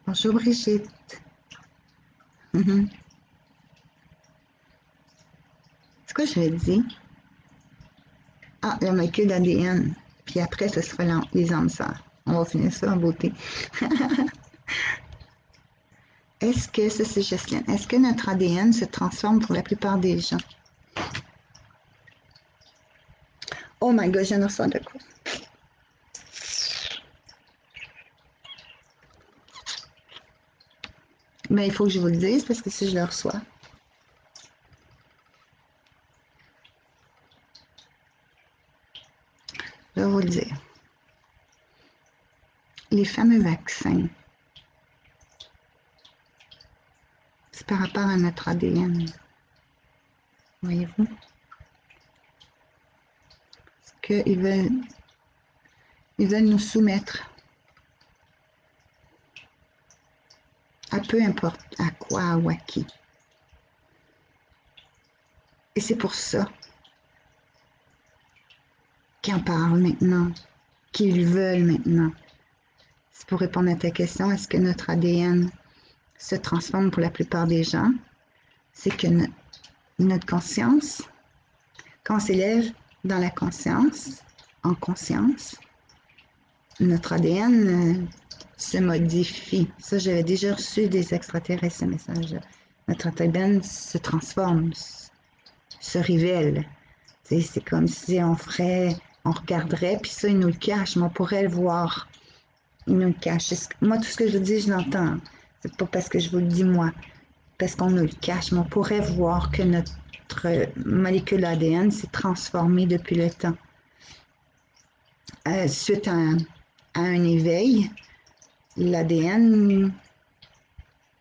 Bonjour Brigitte. C'est quoi je vais dire? Ah, la molécule d'ADN. Puis après, ce sera les âmes sœurs. On va finir ça en beauté. Est-ce que, ça c'est Jocelyne, est-ce que notre ADN se transforme pour la plupart des gens? Oh my god, je ne reçois de quoi? Mais il faut que je vous le dise parce que si je le reçois. Je vais vous le dire. Les fameux vaccins, c'est par rapport à notre ADN. Voyez-vous? Parce qu'ils veulent nous soumettre à peu importe à quoi ou à qui. Et c'est pour ça qu'ils en parlent maintenant, qu'ils veulent maintenant. C'est pour répondre à ta question, est-ce que notre ADN se transforme pour la plupart des gens? C'est que notre conscience, quand on s'élève dans la conscience, en conscience, notre ADN se modifie. Ça, j'avais déjà reçu des extraterrestres, ce message. Notre ADN se transforme, se révèle. C'est comme si on regarderait, puis ça, il nous le cache, mais on pourrait le voir. Il nous le cache. Moi, tout ce que je vous dis, je l'entends. C'est pas parce que je vous le dis, moi, parce qu'on nous le cache, mais on pourrait voir que notre molécule ADN s'est transformée depuis le temps. Suite à un éveil, l'ADN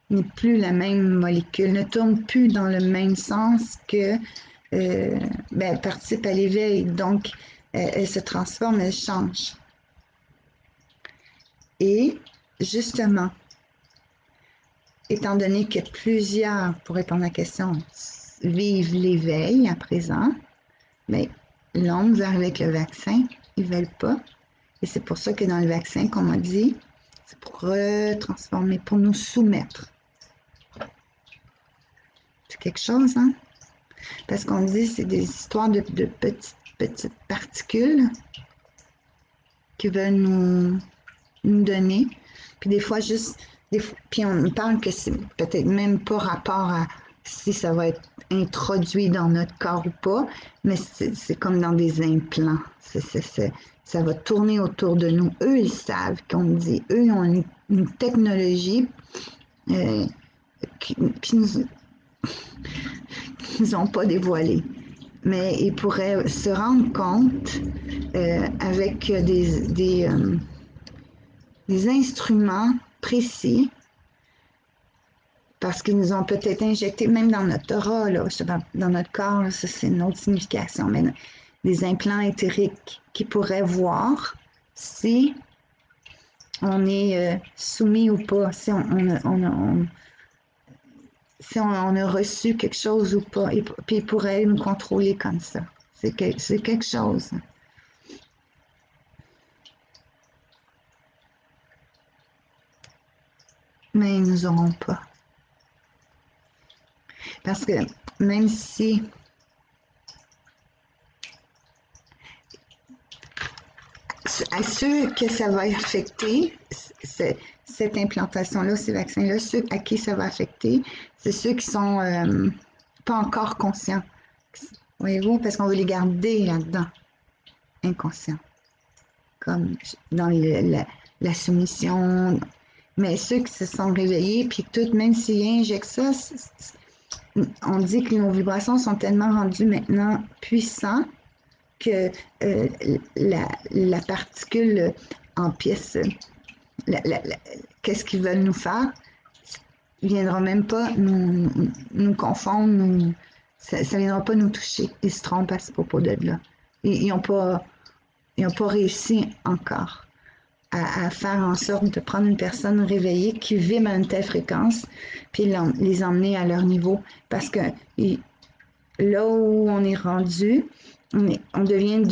n'est plus la même molécule, ne tourne plus dans le même sens que elle participe à l'éveil, donc elle se transforme, elle change. Et justement, étant donné que plusieurs, pour répondre à la question, vivent l'éveil à présent, mais l'homme veut arriver avec le vaccin, ils ne veulent pas. Et c'est pour ça que dans le vaccin, comme on dit, c'est pour retransformer, pour nous soumettre. C'est quelque chose, hein? Parce qu'on dit c'est des histoires de petites particules qui veulent nous donner. Puis des fois, puis on parle que c'est peut-être même pas rapport à si ça va être introduit dans notre corps ou pas, mais c'est comme dans des implants. Ça va tourner autour de nous. Eux, ils savent qu'on dit. Eux, ils ont une technologie qui nous n'ont pas dévoilée. Mais ils pourraient se rendre compte avec des instruments précis parce qu'ils nous ont peut-être injecté, même dans notre aura, là, dans notre corps, là, ça c'est une autre signification, mais des implants éthériques qui pourraient voir si on est soumis ou pas, si si on a reçu quelque chose ou pas, et puis ils pourraient nous contrôler comme ça. C'est quelque chose. Mais ils nous auront pas. Parce que même si à ceux que ça va affecter, cette implantation-là, ces vaccins-là, ceux à qui ça va affecter, c'est ceux qui sont pas encore conscients. Voyez-vous, parce qu'on veut les garder là-dedans, inconscients. Comme dans la soumission. Mais ceux qui se sont réveillés, puis tout, même s'ils injectent ça, on dit que nos vibrations sont tellement rendues maintenant puissantes que la particule en pièces, qu'est-ce qu'ils veulent nous faire, ne viendra même pas nous confondre, ça ne viendra pas nous toucher. Ils se trompent à ce propos de là. Ils n'ont pas réussi encore à faire en sorte de prendre une personne réveillée qui vibre à une telle fréquence, puis les emmener à leur niveau. Parce que là où on est rendu, on devient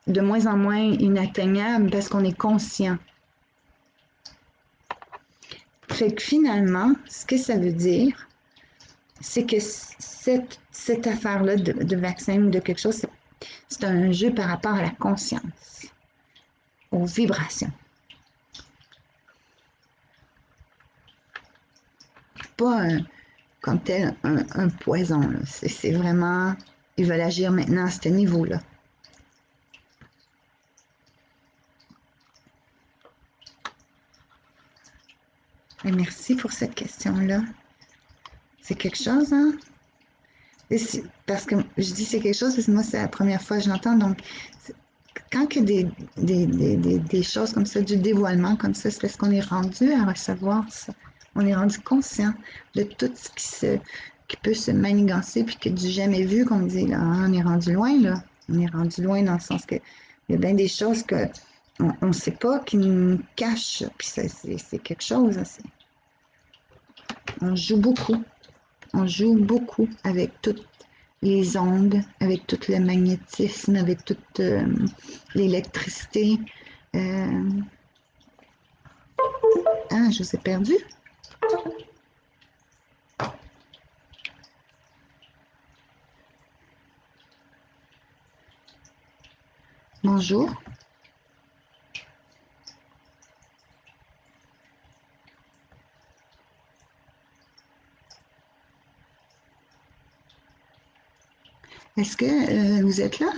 de moins en moins inatteignable parce qu'on est conscient. Fait que finalement, ce que ça veut dire, c'est que cette affaire-là de vaccin ou de quelque chose, c'est un jeu par rapport à la conscience, aux vibrations. Pas comme tel un poison. C'est vraiment, ils veulent agir maintenant à ce niveau-là. Et merci pour cette question-là. C'est quelque chose, hein? Parce que je dis c'est quelque chose, parce que moi, c'est la première fois que je l'entends. Donc, quand il y a des choses comme ça, du dévoilement comme ça, c'est parce qu'on est rendu à recevoir ça. On est rendu conscient de tout ce qui peut se manigancer, puis que du jamais vu, qu'on dit, là, on est rendu loin, là. On est rendu loin dans le sens que il y a bien des choses qu'on ne sait pas, qui nous cachent, puis c'est quelque chose. On joue beaucoup. On joue beaucoup avec toutes les ondes, avec tout le magnétisme, avec toute l'électricité. Ah, je vous ai perdu. Bonjour. Est-ce que vous êtes là?